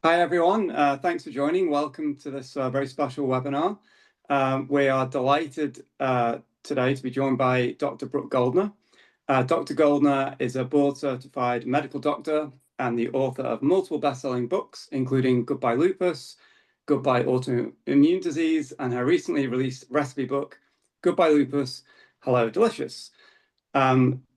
Hi, everyone. Thanks for joining. Welcome to this very special webinar. We are delighted today to be joined by Dr. Brooke Goldner. Dr. Goldner is a board-certified medical doctor and the author of multiple best-selling books, including Goodbye Lupus, Goodbye Autoimmune Disease, and her recently released recipe book, Goodbye Lupus, Hello Delicious.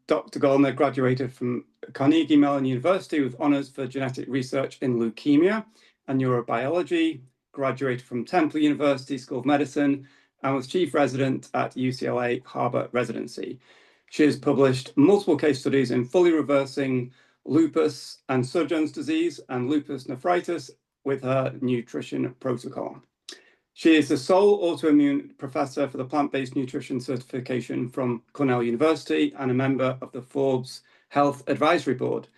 Dr. Goldner graduated from Carnegie Mellon University with honors for genetic research in leukemia and neurobiology, graduated from Temple University School of Medicine, and was chief resident at UCLA Harbor Residency. She has published multiple case studies in fully reversing lupus and Sjogren's disease and lupus nephritis with her nutrition protocol. She is the sole autoimmune professor for the plant-based nutrition certification from Cornell University and a member of the Forbes Health Advisory Board.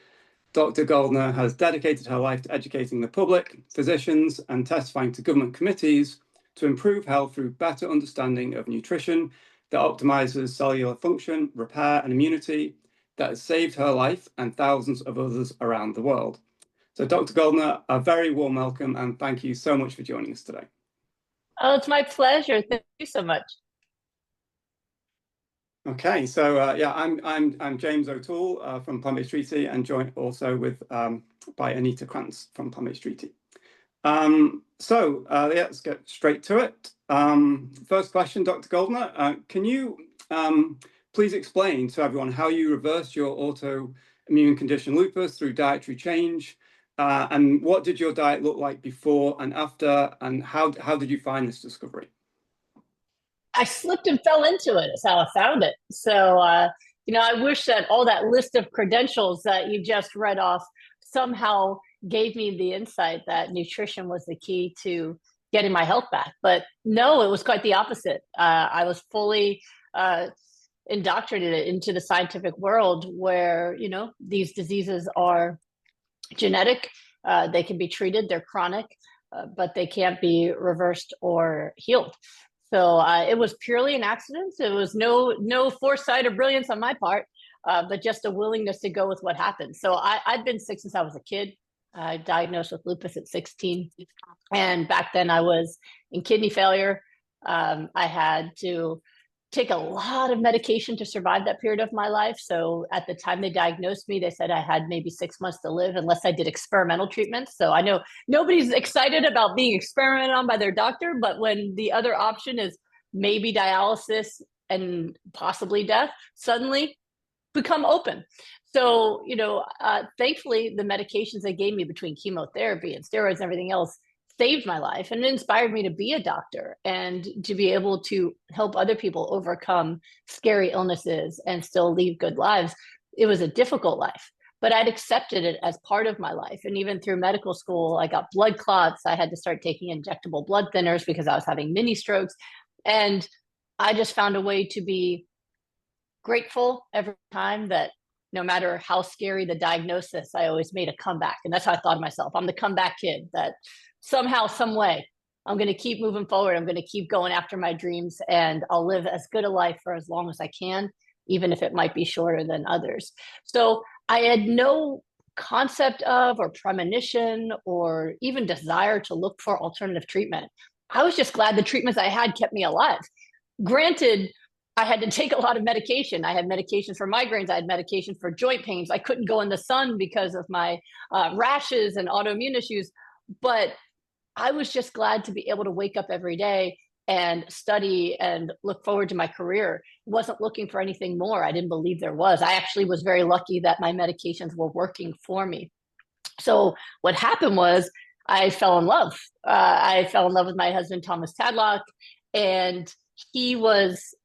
Dr. Goldner has dedicated her life to educating the public, physicians, and testifying to government committees to improve health through better understanding of nutrition that optimizes cellular function, repair, and immunity that has saved her life and thousands of others around the world. So Dr. Goldner, a very warm welcome and thank you so much for joining us today. Oh, it's my pleasure. Thank you so much. Okay, so yeah, I'm James O'Toole from Plant-Based Treaty, and joined also with by Anita Krajnc from Plant-Based Treaty. Yeah, let's get straight to it. First question, Dr. Goldner, can you please explain to everyone how you reversed your autoimmune condition lupus through dietary change, and what did your diet look like before and after, and how did you find this discovery? I slipped and fell into it. Is how I found it. So, I wish that all that list of credentials that you just read off somehow gave me the insight that nutrition was the key to getting my health back. But no, it was quite the opposite. I was fully indoctrinated into the scientific world where, these diseases are genetic. They can be treated. They're chronic, but they can't be reversed or healed. So it was purely an accident. It was no foresight or brilliance on my part, but just a willingness to go with what happened. So I'd been sick since I was a kid. I diagnosed with lupus at 16. And back then I was in kidney failure. I had to take a lot of medication to survive that period of my life. So at the time they diagnosed me, they said I had maybe 6 months to live unless I did experimental treatments. So I know nobody's excited about being experimented on by their doctor, but when the other option is maybe dialysis and possibly death, suddenly become open. So, thankfully the medications they gave me between chemotherapy and steroids and everything else saved my life, and it inspired me to be a doctor and to be able to help other people overcome scary illnesses and still lead good lives. It was a difficult life, but I'd accepted it as part of my life. And even through medical school, I got blood clots. I had to start taking injectable blood thinners because I was having mini strokes. And I just found a way to be grateful every time that no matter how scary the diagnosis, I always made a comeback. And that's how I thought of myself. I'm the comeback kid that somehow, some way, I'm going to keep moving forward. I'm going to keep going after my dreams, and I'll live as good a life for as long as I can, even if it might be shorter than others. So I had no concept of or premonition or even desire to look for alternative treatment. I was just glad the treatments I had kept me alive. Granted, I had to take a lot of medication. I had medications for migraines. I had medication for joint pains. I couldn't go in the sun because of my rashes and autoimmune issues. But I was just glad to be able to wake up every day and study and look forward to my career. Wasn't looking for anything more. I didn't believe there was. I actually was very lucky that my medications were working for me. So what happened was I fell in love. I fell in love with my husband, Thomas Tadlock, and he was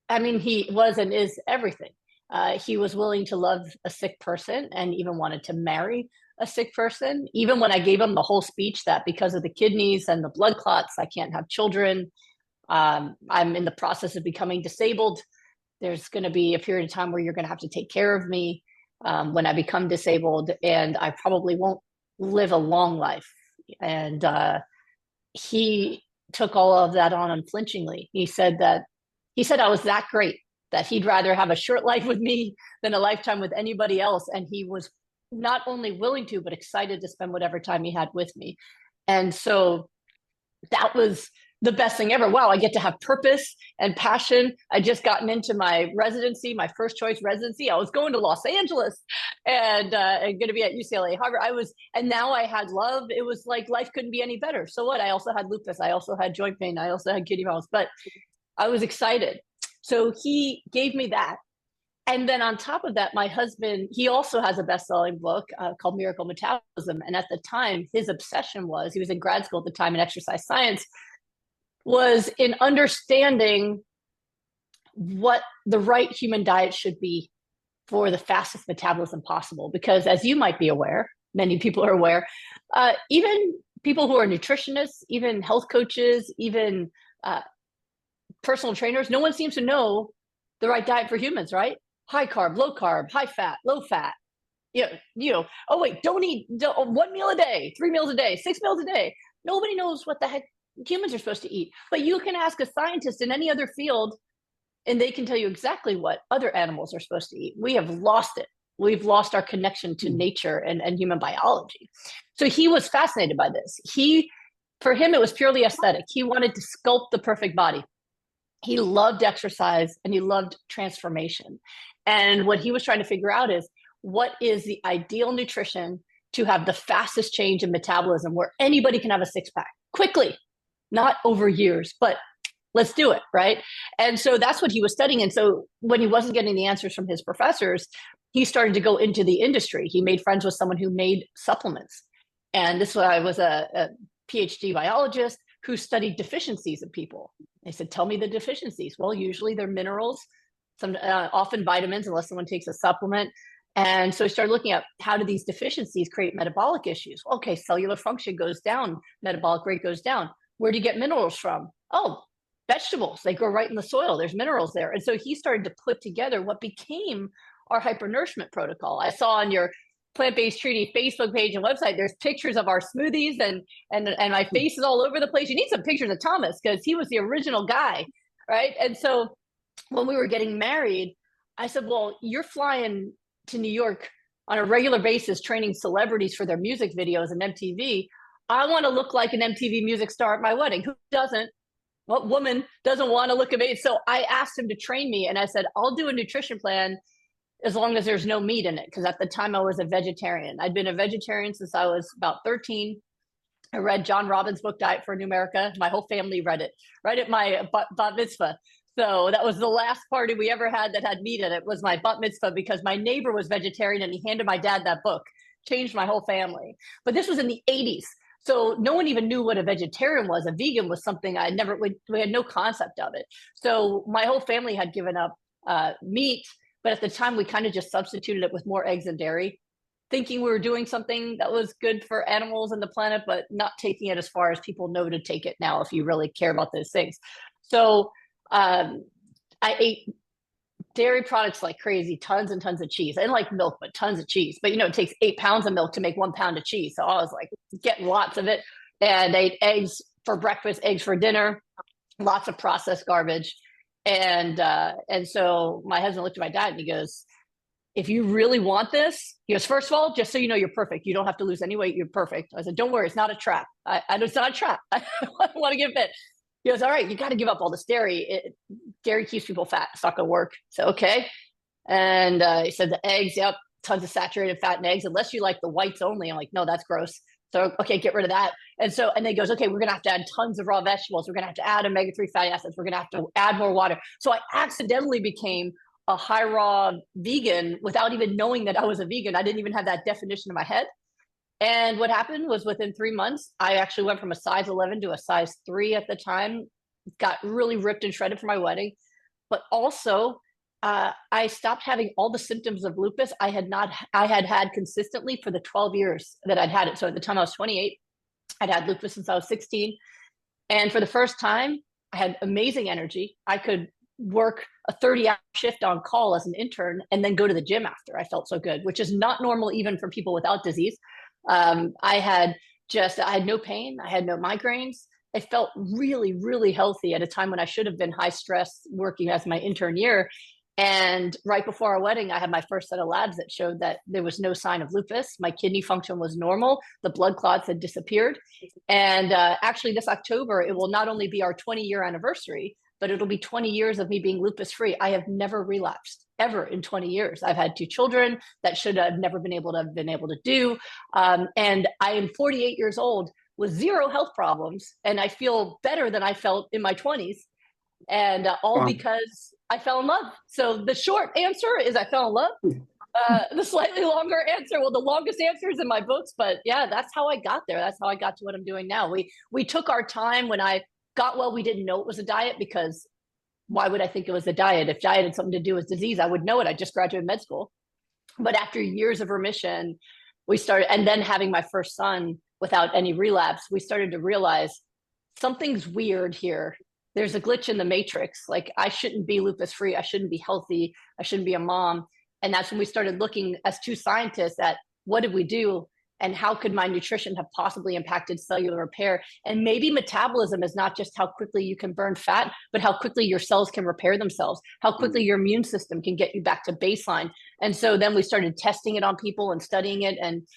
and is everything. He was willing to love a sick person and even wanted to marry a sick person. Even when I gave him the whole speech that because of the kidneys and the blood clots, I can't have children. I'm in the process of becoming disabled. There's going to be a period of time where you're going to have to take care of me when I become disabled, and I probably won't live a long life. And he took all of that on unflinchingly. He said I was that great that he'd rather have a short life with me than a lifetime with anybody else. And he was not only willing to, but excited to spend whatever time he had with me. And so that was the best thing ever. Wow, I get to have purpose and passion. I just gotten into my residency, my first choice residency. I was going to Los Angeles and going to be at UCLA, Harvard. And now I had love. It was like life couldn't be any better. So what? I also had lupus. I also had joint pain. I also had kidney problems, but I was excited. So he gave me that. And then on top of that, my husband, he also has a best-selling book called Miracle Metabolism. And at the time, his obsession was, he was in grad school at the time in exercise science, was in understanding what the right human diet should be for the fastest metabolism possible. Because as you might be aware, many people are aware, even people who are nutritionists, even health coaches, even personal trainers, no one seems to know the right diet for humans, right? High carb, high fat, low fat. Oh wait, don't eat 1 meal a day, 3 meals a day, 6 meals a day. Nobody knows what the heck humans are supposed to eat. But you can ask a scientist in any other field, and they can tell you exactly what other animals are supposed to eat. We have lost it. We've lost our connection to nature and human biology. So he was fascinated by this. For him, it was purely aesthetic. He wanted to sculpt the perfect body. He loved exercise and he loved transformation. And what he was trying to figure out is, what is the ideal nutrition to have the fastest change in metabolism where anybody can have a six-pack quickly, not over years, but let's do it, right? And so that's what he was studying. And so when he wasn't getting the answers from his professors, he started to go into the industry. He made friends with someone who made supplements. And this was a PhD biologist who studied deficiencies in people. They said, tell me the deficiencies. Well, usually they're minerals, often vitamins, unless someone takes a supplement. And so he started looking at, how do these deficiencies create metabolic issues? Okay, cellular function goes down, metabolic rate goes down. Where do you get minerals from? Oh, vegetables. They grow right in the soil. There's minerals there. And so he started to put together what became our hyper-nourishment protocol. I saw on your Plant-Based Treaty Facebook page and website, there's pictures of our smoothies, and my face is all over the place. You need some pictures of Thomas, because he was the original guy, right? And so when we were getting married, I said, well, you're flying to New York on a regular basis, training celebrities for their music videos and MTV. I want to look like an MTV music star at my wedding. Who doesn't? What woman doesn't want to look amazing? So I asked him to train me, and I said, I'll do a nutrition plan as long as there's no meat in it. Because at the time I was a vegetarian. I'd been a vegetarian since I was about 13. I read John Robbins' book, Diet for a New America. My whole family read it right at my bat mitzvah. So that was the last party we ever had that had meat in it, was my bat mitzvah, because my neighbor was vegetarian and he handed my dad that book. Changed my whole family. But this was in the 80s. So no one even knew what a vegetarian was. A vegan was something we had no concept of it. So my whole family had given up meat. But at the time, we kind of just substituted it with more eggs and dairy, thinking we were doing something that was good for animals and the planet, but not taking it as far as people know to take it now, if you really care about those things. So I ate dairy products like crazy, tons and tons of cheese. I didn't like milk, but tons of cheese. But, it takes 8 pounds of milk to make 1 pound of cheese. So I was like getting lots of it. And I ate eggs for breakfast, eggs for dinner, lots of processed garbage. And so my husband looked at my dad and he goes, if you really want this, he goes, first of all, just so you know, you're perfect. You don't have to lose any weight. You're perfect. I said, don't worry. It's not a trap. It's not a trap. I don't want to get fit. He goes, all right, you got to give up all this dairy. Dairy keeps people fat. It's not going to work. So, okay. And he said the eggs, yep, tons of saturated fat in eggs, unless you like the whites only. I'm like, no, that's gross. So, okay, get rid of that. And then he goes, okay, we're going to have to add tons of raw vegetables. We're going to have to add omega-3 fatty acids. We're going to have to add more water. So I accidentally became a high raw vegan without even knowing that I was a vegan. I didn't even have that definition in my head. And what happened was, within 3 months, I actually went from a size 11 to a size 3 at the time, got really ripped and shredded for my wedding. But also, I stopped having all the symptoms of lupus I had had consistently for the 12 years that I'd had it. So at the time I was 28, I'd had lupus since I was 16. And for the first time, I had amazing energy. I could work a 30-hour shift on call as an intern and then go to the gym after. I felt so good, which is not normal even for people without disease. I had no pain. I had no migraines. I felt really, really healthy at a time when I should have been high stress working as my intern year. And right before our wedding, I had my first set of labs that showed that there was no sign of lupus. My kidney function was normal. The blood clots had disappeared. And actually, this October, it will not only be our 20-year anniversary, but it'll be 20 years of me being lupus-free. I have never relapsed ever in 20 years. I've had 2 children that should have never been able to do. And I am 48 years old with 0 health problems. And I feel better than I felt in my 20s. And all because I fell in love. So the short answer is I fell in love. The slightly longer answer, well, the longest answer is in my books, but yeah, that's how I got there. That's how I got to what I'm doing now. We took our time. When I got well, we didn't know it was a diet, because why would I think it was a diet? If diet had something to do with disease, I would know it. I just graduated med school. But after years of remission, we started, and then having my first son without any relapse, we started to realize something's weird here. There's a glitch in the matrix. Like, I shouldn't be lupus free. I shouldn't be healthy. I shouldn't be a mom. And that's when we started looking as 2 scientists at what did we do and how could my nutrition have possibly impacted cellular repair. And maybe metabolism is not just how quickly you can burn fat, but how quickly your cells can repair themselves, how quickly your immune system can get you back to baseline. And so then we started testing it on people and studying it. And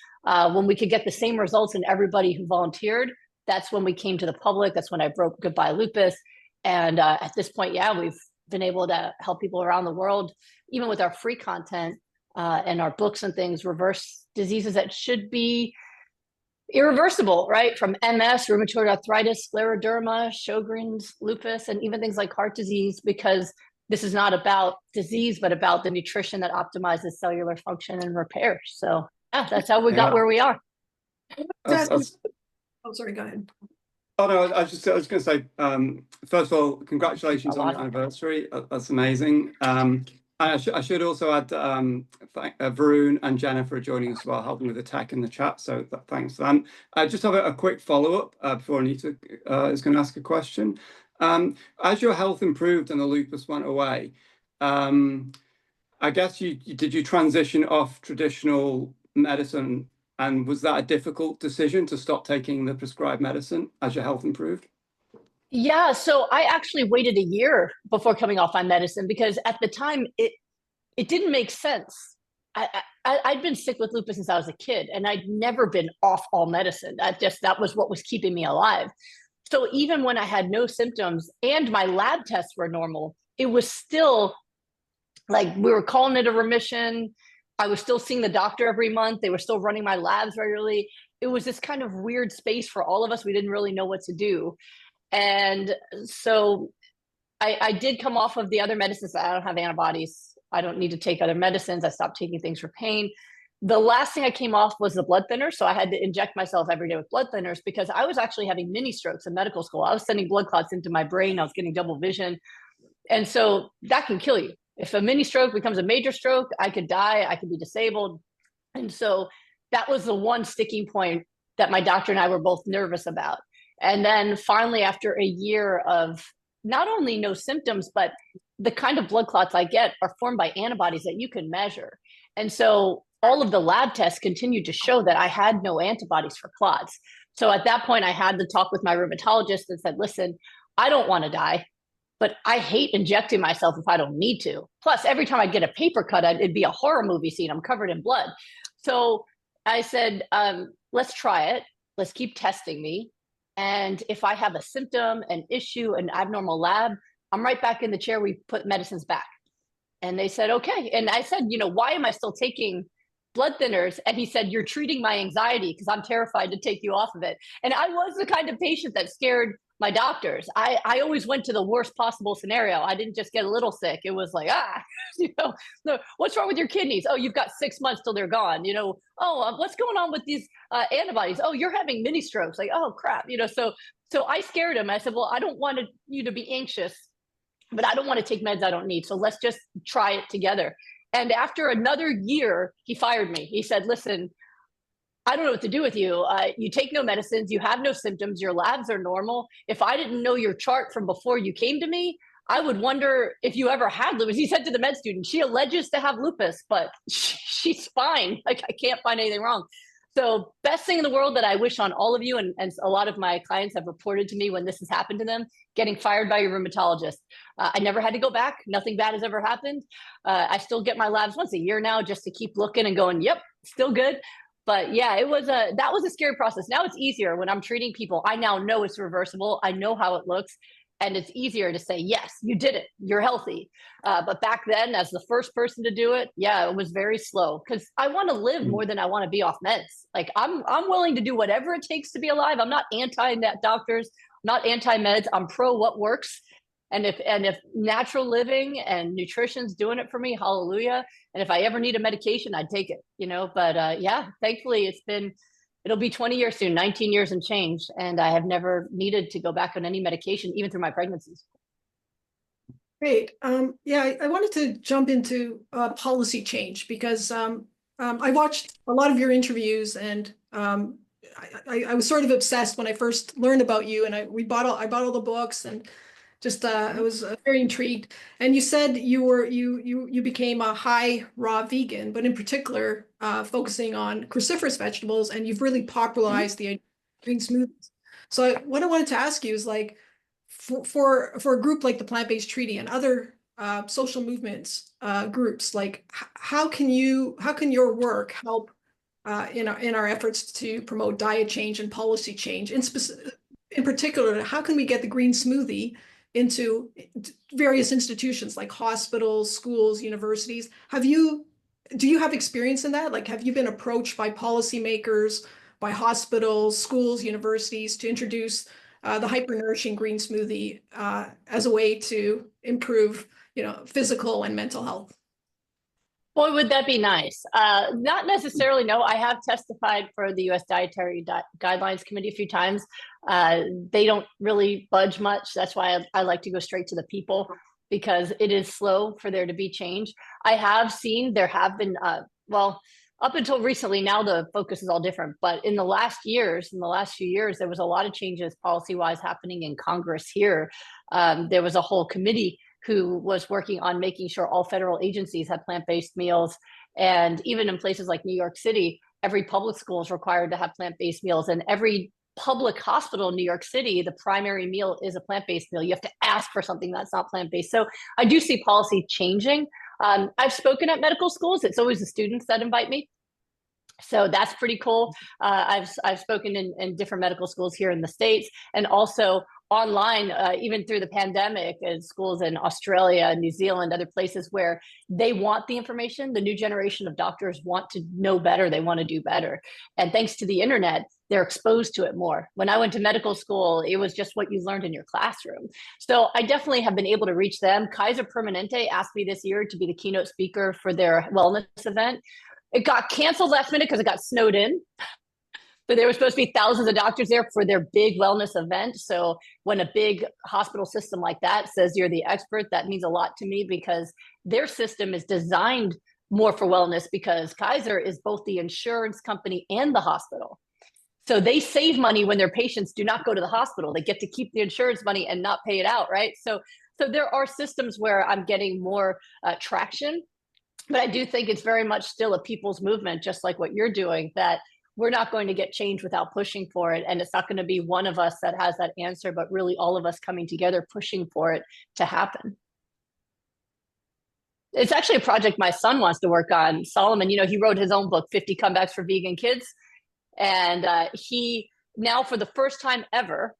when we could get the same results in everybody who volunteered, that's when we came to the public. That's when I broke Goodbye Lupus. And at this point, yeah, we've been able to help people around the world, even with our free content and our books and things, reverse diseases that should be irreversible, right? From MS, rheumatoid arthritis, scleroderma, Sjogren's, lupus, and even things like heart disease, because this is not about disease, but about the nutrition that optimizes cellular function and repair. So yeah, that's how we got where we are. Oh, sorry, go ahead. Oh no, I was going to say, first of all, congratulations on the anniversary. That's amazing. I should also add thank Varun and Jenna for joining us as well, helping with the tech in the chat. So thanks for them. I just have a quick follow-up before Anita is going to ask a question. As your health improved and the lupus went away, I guess did you transition off traditional medicine? And was that a difficult decision to stop taking the prescribed medicine as your health improved? Yeah, so I actually waited a year before coming off my medicine, because at the time it didn't make sense. I'd been sick with lupus since I was a kid, and I'd never been off all medicine. That was what was keeping me alive. So even when I had no symptoms and my lab tests were normal, it was still like we were calling it a remission. I was still seeing the doctor every month. They were still running my labs regularly. It was this kind of weird space for all of us. We didn't really know what to do. And so I did come off of the other medicines. I don't have antibodies. I don't need to take other medicines. I stopped taking things for pain. The last thing I came off was the blood thinner. So I had to inject myself every day with blood thinners, because I was actually having mini strokes in medical school. I was sending blood clots into my brain. I was getting double vision. And so that can kill you. If a mini stroke becomes a major stroke, I could die, I could be disabled. And so that was the one sticking point that my doctor and I were both nervous about. And then finally, after a year of not only no symptoms, but the kind of blood clots I get are formed by antibodies that you can measure. And so all of the lab tests continued to show that I had no antibodies for clots. So at that point, I had to talk with my rheumatologist and said, listen, I don't want to die, but I hate injecting myself if I don't need to. Plus, every time I get a paper cut, it'd be a horror movie scene. I'm covered in blood. So I said, let's try it. Let's keep testing me. And if I have a symptom, an issue, an abnormal lab, I'm right back in the chair. We put medicines back. And they said, okay. And I said, why am I still taking blood thinners? And he said, you're treating my anxiety because I'm terrified to take you off of it. And I was the kind of patient that scared my doctors. I always went to the worst possible scenario. I didn't just get a little sick. It was like, what's wrong with your kidneys? Oh, you've got 6 months till they're gone. What's going on with these antibodies? Oh, you're having mini strokes. Like, oh crap. So I scared him. I said, well, I don't want you to be anxious, but I don't want to take meds I don't need. So let's just try it together. And after another year, he fired me. He said, listen, I don't know what to do with you. You take no medicines. You have no symptoms. Your labs are normal. If I didn't know your chart from before you came to me, I would wonder if you ever had lupus. He said to the med student, she alleges to have lupus, but she's fine. Like, I can't find anything wrong. So best thing in the world that I wish on all of you, and a lot of my clients have reported to me when this has happened to them, getting fired by your rheumatologist. I never had to go back. Nothing bad has ever happened. I still get my labs once a year now just to keep looking and going, yep, still good. But yeah, that was a scary process. Now it's easier when I'm treating people. I now know it's reversible. I know how it looks. And it's easier to say, yes, you did it. You're healthy. But back then, as the first person to do it, yeah, it was very slow because I want to live more than I want to be off meds. Like I'm willing to do whatever it takes to be alive. I'm not anti-doctors, not anti-meds. I'm pro what works. And if natural living and nutrition's doing it for me, hallelujah. And if I ever need a medication, I'd take it, But yeah, thankfully it'll be 20 years soon, 19 years and change. And I have never needed to go back on any medication, even through my pregnancies. Great. Yeah, I wanted to jump into policy change because I watched a lot of your interviews, and I was sort of obsessed when I first learned about you, and I bought all the books, and just I was very intrigued. And you said you became a high raw vegan, but in particular focusing on cruciferous vegetables, and you've really popularized the green smoothies. So what I wanted to ask you is like, for a group like the Plant-Based Treaty and other social movements groups, like how can your work help in our efforts to promote diet change and policy change? In particular, how can we get the green smoothie into various institutions like hospitals, schools, universities? Do you have experience in that? Like, have you been approached by policymakers, by hospitals, schools, universities to introduce the hyper-nourishing green smoothie as a way to improve, physical and mental health? Boy, would that be nice. Not necessarily, no. I have testified for the U.S. Dietary Guidelines Committee a few times. They don't really budge much. That's why I like to go straight to the people, because it is slow for there to be change. I have seen there have been, up until recently, now the focus is all different. But in the last few years, there was a lot of changes policy-wise happening in Congress here. There was a whole committee who was working on making sure all federal agencies had plant-based meals. And even in places like New York City, every public school is required to have plant-based meals. And every public hospital in New York City, the primary meal is a plant-based meal. You have to ask for something that's not plant-based. So I do see policy changing. I've spoken at medical schools. It's always the students that invite me. So that's pretty cool. I've spoken in different medical schools here in the States, and also online, even through the pandemic, at schools in Australia, New Zealand, other places where they want the information. The new generation of doctors want to know better. They want to do better. And thanks to the internet, they're exposed to it more. When I went to medical school, it was just what you learned in your classroom. So I definitely have been able to reach them. Kaiser Permanente asked me this year to be the keynote speaker for their wellness event. It got canceled last minute because it got snowed in. But there were supposed to be thousands of doctors there for their big wellness event. So when a big hospital system like that says you're the expert, that means a lot to me, because their system is designed more for wellness, because Kaiser is both the insurance company and the hospital. So they save money when their patients do not go to the hospital. They get to keep the insurance money and not pay it out, right? So there are systems where I'm getting more traction. But I do think it's very much still a people's movement, just like what you're doing, that we're not going to get change without pushing for it. And it's not going to be one of us that has that answer, but really all of us coming together, pushing for it to happen. It's actually a project my son wants to work on. Solomon, he wrote his own book, 50 Comebacks for Vegan Kids. And he now, for the first time ever,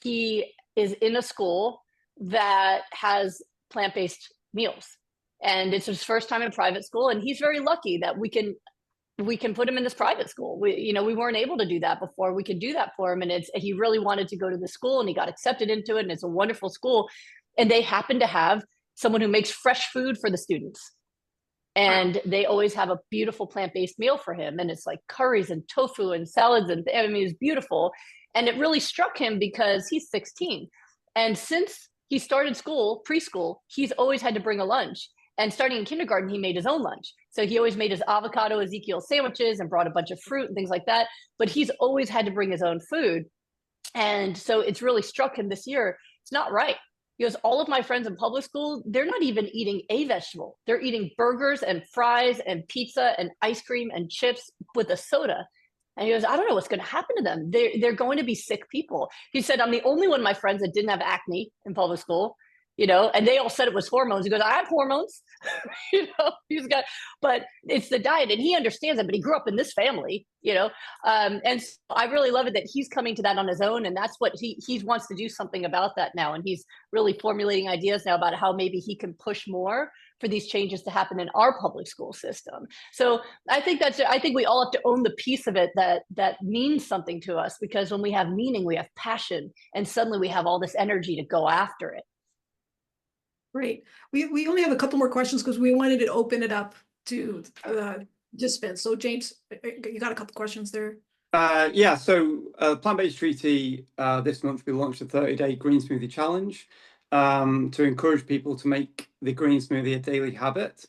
he is in a school that has plant-based meals. And it's his first time in private school, and he's very lucky that we can put him in this private school. We weren't able to do that before. We could do that for him, and he really wanted to go to the school, and he got accepted into it, and it's a wonderful school. And they happen to have someone who makes fresh food for the students, and they always have a beautiful plant-based meal for him, and it's like curries and tofu and salads, and I mean, it's beautiful. And it really struck him because he's 16, and since he started preschool, he's always had to bring a lunch. And starting in kindergarten, he made his own lunch. So he always made his avocado Ezekiel sandwiches and brought a bunch of fruit and things like that. But he's always had to bring his own food. And so it's really struck him this year. It's not right. Because all of my friends in public school, they're not even eating a vegetable. They're eating burgers and fries and pizza and ice cream and chips with a soda. And he goes, I don't know what's going to happen to them. They're going to be sick people. He said, I'm the only one of my friends that didn't have acne in public school, and they all said it was hormones. He goes, I have hormones, he's got, but it's the diet, and he understands it, but he grew up in this family, and so I really love it that he's coming to that on his own. And that's what he wants to do something about that now. And he's really formulating ideas now about how maybe he can push more for these changes to happen in our public school system. So I think we all have to own the piece of it that means something to us, because when we have meaning, we have passion, and suddenly we have all this energy to go after it. Great. We only have a couple more questions because we wanted to open it up to participants. So James, you got a couple questions there. Yeah, so Plant-Based Treaty this month we launched a 30-day green smoothie challenge to encourage people to make the green smoothie a daily habit.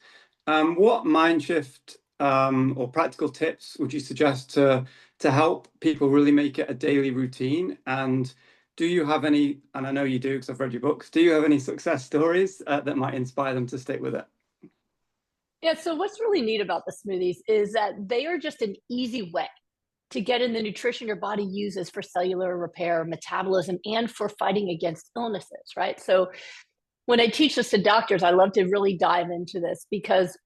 What mind shift or practical tips would you suggest to help people really make it a daily routine? And do you have any, and I know you do because I've read your books, do you have any success stories that might inspire them to stick with it? Yeah, so what's really neat about the smoothies is that they are just an easy way to get in the nutrition your body uses for cellular repair, metabolism, and for fighting against illnesses, right? So when I teach this to doctors, I love to really dive into this because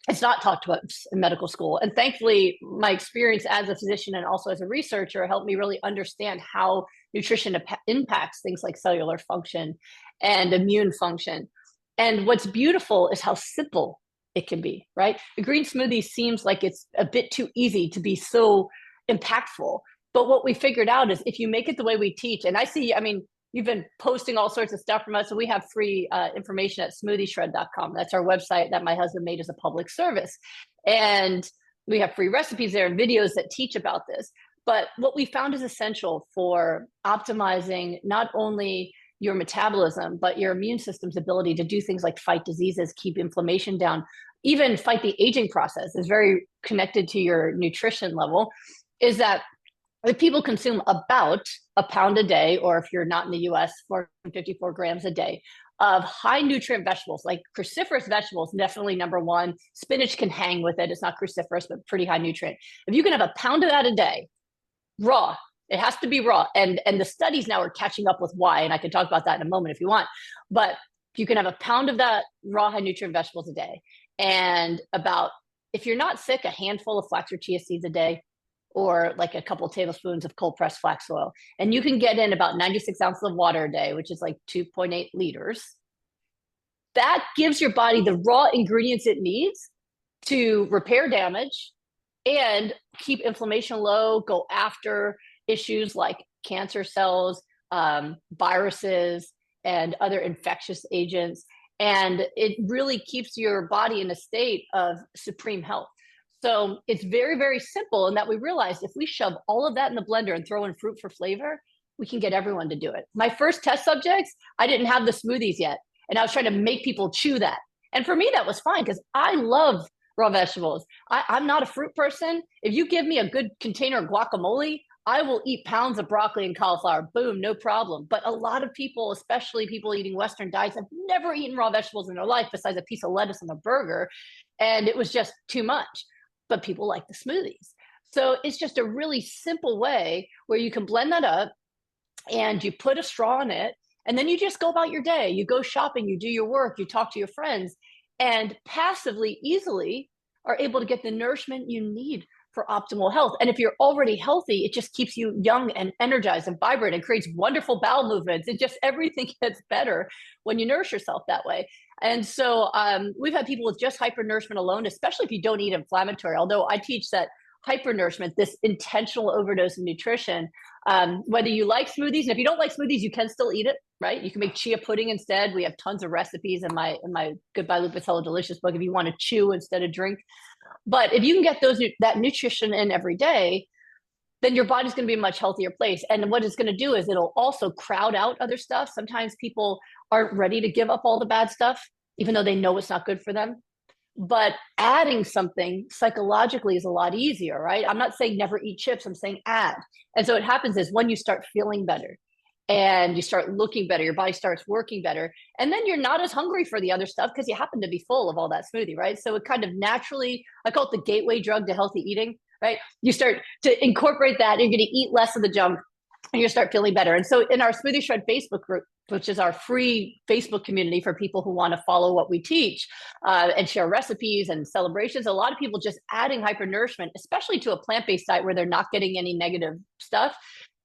it's not talked about in medical school. And thankfully, my experience as a physician and also as a researcher helped me really understand how nutrition impacts things like cellular function and immune function. And what's beautiful is how simple it can be, right? The green smoothie seems like it's a bit too easy to be so impactful. But what we figured out is if you make it the way we teach, and you've been posting all sorts of stuff from us. So we have free information at smoothieshred.com. That's our website that my husband made as a public service. And we have free recipes there and videos that teach about this. But what we found is essential for optimizing not only your metabolism, but your immune system's ability to do things like fight diseases, keep inflammation down, even fight the aging process is very connected to your nutrition level, is that if people consume about a pound a day, or if you're not in the US, 454 grams a day of high nutrient vegetables, like cruciferous vegetables, definitely number one. Spinach can hang with it. It's not cruciferous, but pretty high nutrient. If you can have a pound of that a day, raw, it has to be raw. And the studies now are catching up with why, and I can talk about that in a moment if you want. But you can have a pound of that raw high nutrient vegetables a day. And about, if you're not sick, a handful of flax or chia seeds a day, or like a couple of tablespoons of cold pressed flax oil. And you can get in about 96 ounces of water a day, which is like 2.8 liters. That gives your body the raw ingredients it needs to repair damage and keep inflammation low, go after issues like cancer cells, viruses, and other infectious agents. And it really keeps your body in a state of supreme health. So it's very, very simple in that we realized if we shove all of that in the blender and throw in fruit for flavor, we can get everyone to do it. My first test subjects, I didn't have the smoothies yet. And I was trying to make people chew that. And for me, that was fine because I love raw vegetables. I'm not a fruit person. If you give me a good container of guacamole, I will eat pounds of broccoli and cauliflower. Boom, no problem. But a lot of people, especially people eating Western diets, have never eaten raw vegetables in their life besides a piece of lettuce on a burger. And it was just too much. But people like the smoothies. So it's just a really simple way where you can blend that up and you put a straw in it, and then you just go about your day. You go shopping, you do your work, you talk to your friends, and passively, easily are able to get the nourishment you need for optimal health. And if you're already healthy, it just keeps you young and energized and vibrant and creates wonderful bowel movements. It just, everything gets better when you nourish yourself that way. And so we've had people with just hyper-nourishment alone, especially if you don't eat inflammatory, although I teach that hyper-nourishment, this intentional overdose of nutrition, whether you like smoothies, and if you don't like smoothies, you can still eat it, right? You can make chia pudding instead. We have tons of recipes in my Goodbye Lupus, Hello Delicious book if you want to chew instead of drink. But if you can get that nutrition in every day, then your body's going to be a much healthier place. And what it's going to do is it'll also crowd out other stuff. Sometimes people aren't ready to give up all the bad stuff, even though they know it's not good for them. But adding something psychologically is a lot easier, right? I'm not saying never eat chips. I'm saying add. And so what happens is when you start feeling better and you start looking better, your body starts working better. And then you're not as hungry for the other stuff because you happen to be full of all that smoothie, right? So it kind of naturally, I call it the gateway drug to healthy eating, right? You start to incorporate that, and you're going to eat less of the junk, and you start feeling better. And so in our Smoothie Shred Facebook group, which is our free Facebook community for people who want to follow what we teach and share recipes and celebrations, a lot of people just adding hyper-nourishment, especially to a plant-based diet where they're not getting any negative stuff.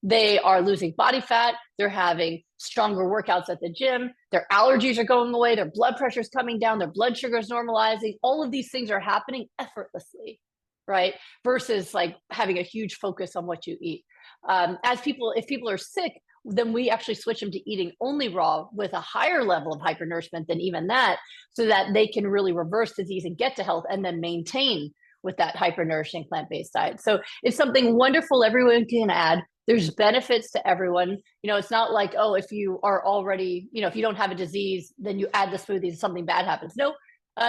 They are losing body fat. They're having stronger workouts at the gym. Their allergies are going away. Their blood pressure is coming down. Their blood sugar is normalizing. All of these things are happening effortlessly, right? Versus like having a huge focus on what you eat. If people are sick, then we actually switch them to eating only raw with a higher level of hypernourishment than even that, so that they can really reverse disease and get to health and then maintain with that hyper-nourishing plant-based diet. So it's something wonderful everyone can add. There's benefits to everyone. It's not like, oh, if you are already, if you don't have a disease, then you add the smoothies, something bad happens. No,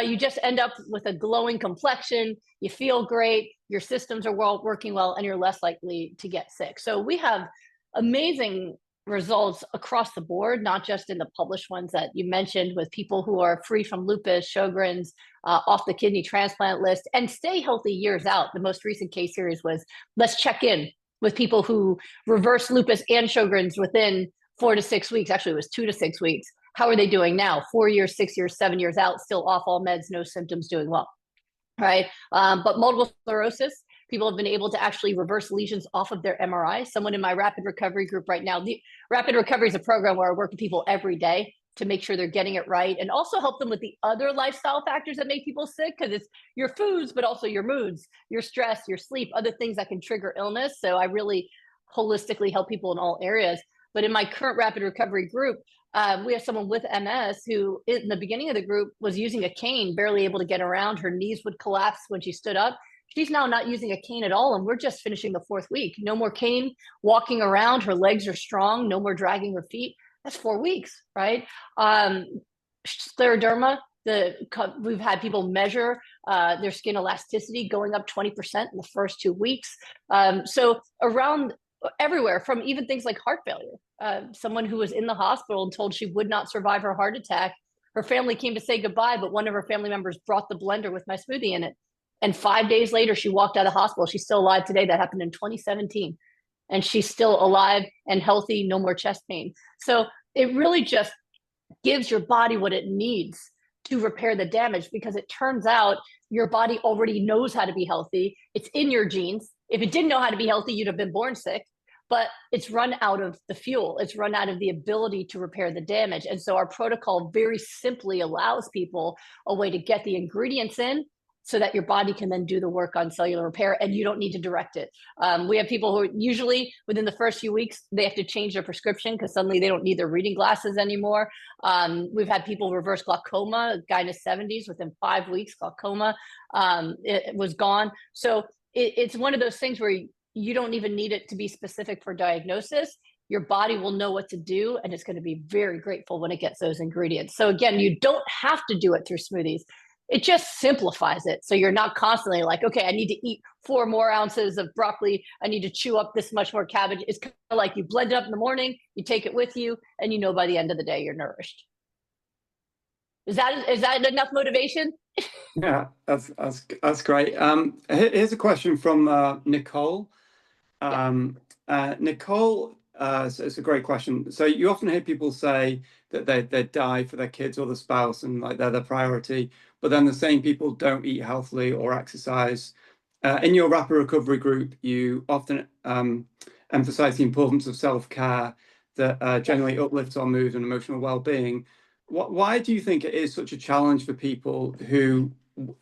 you just end up with a glowing complexion. You feel great. Your systems are working well, and you're less likely to get sick. So we have amazing results across the board, not just in the published ones that you mentioned, with people who are free from lupus, Sjogren's, off the kidney transplant list, and stay healthy years out. The most recent case series was let's check in with people who reverse lupus and Sjogren's within 4 to 6 weeks. Actually, it was 2 to 6 weeks. How are they doing now? 4 years, 6 years, 7 years out, still off all meds, no symptoms, doing well, right? But multiple sclerosis, people have been able to actually reverse lesions off of their MRI. Someone in my rapid recovery group right now, the rapid recovery is a program where I work with people every day to make sure they're getting it right, and also help them with the other lifestyle factors that make people sick, because it's your foods, but also your moods, your stress, your sleep, other things that can trigger illness. So I really holistically help people in all areas. But in my current rapid recovery group, we have someone with MS who, in the beginning of the group, was using a cane, barely able to get around. Her knees would collapse when she stood up. She's now not using a cane at all, and we're just finishing the 4th week. No more cane, walking around. Her legs are strong. No more dragging her feet. That's 4 weeks, right? Scleroderma, we've had people measure their skin elasticity going up 20% in the first 2 weeks. So around everywhere, from even things like heart failure. Someone who was in the hospital and told she would not survive her heart attack. Her family came to say goodbye, but one of her family members brought the blender with my smoothie in it. And 5 days later, she walked out of the hospital. She's still alive today. That happened in 2017. And she's still alive and healthy, no more chest pain. So it really just gives your body what it needs to repair the damage, because it turns out your body already knows how to be healthy. It's in your genes. If it didn't know how to be healthy, you'd have been born sick. But it's run out of the fuel. It's run out of the ability to repair the damage. And so our protocol very simply allows people a way to get the ingredients in, so that your body can then do the work on cellular repair, and you don't need to direct it. We have people who usually within the first few weeks, they have to change their prescription because suddenly they don't need their reading glasses anymore. We've had people reverse glaucoma, a guy in his 70s, within 5 weeks, glaucoma it was gone. So it's one of those things where you don't even need it to be specific for diagnosis. Your body will know what to do, and it's going to be very grateful when it gets those ingredients. So again, you don't have to do it through smoothies. It just simplifies it. So you're not constantly like, okay, I need to eat 4 more ounces of broccoli. I need to chew up this much more cabbage. It's kind of like you blend it up in the morning, you take it with you, and by the end of the day, you're nourished. Is that enough motivation? Yeah, that's great. Here's a question from Nicole. Nicole, so it's a great question. So you often hear people say that they die for their kids or the spouse, and like they're the priority, but then the same people don't eat healthily or exercise. In your rapid recovery group, you often emphasize the importance of self-care that generally uplifts our mood and emotional well-being. Why do you think it is such a challenge for people who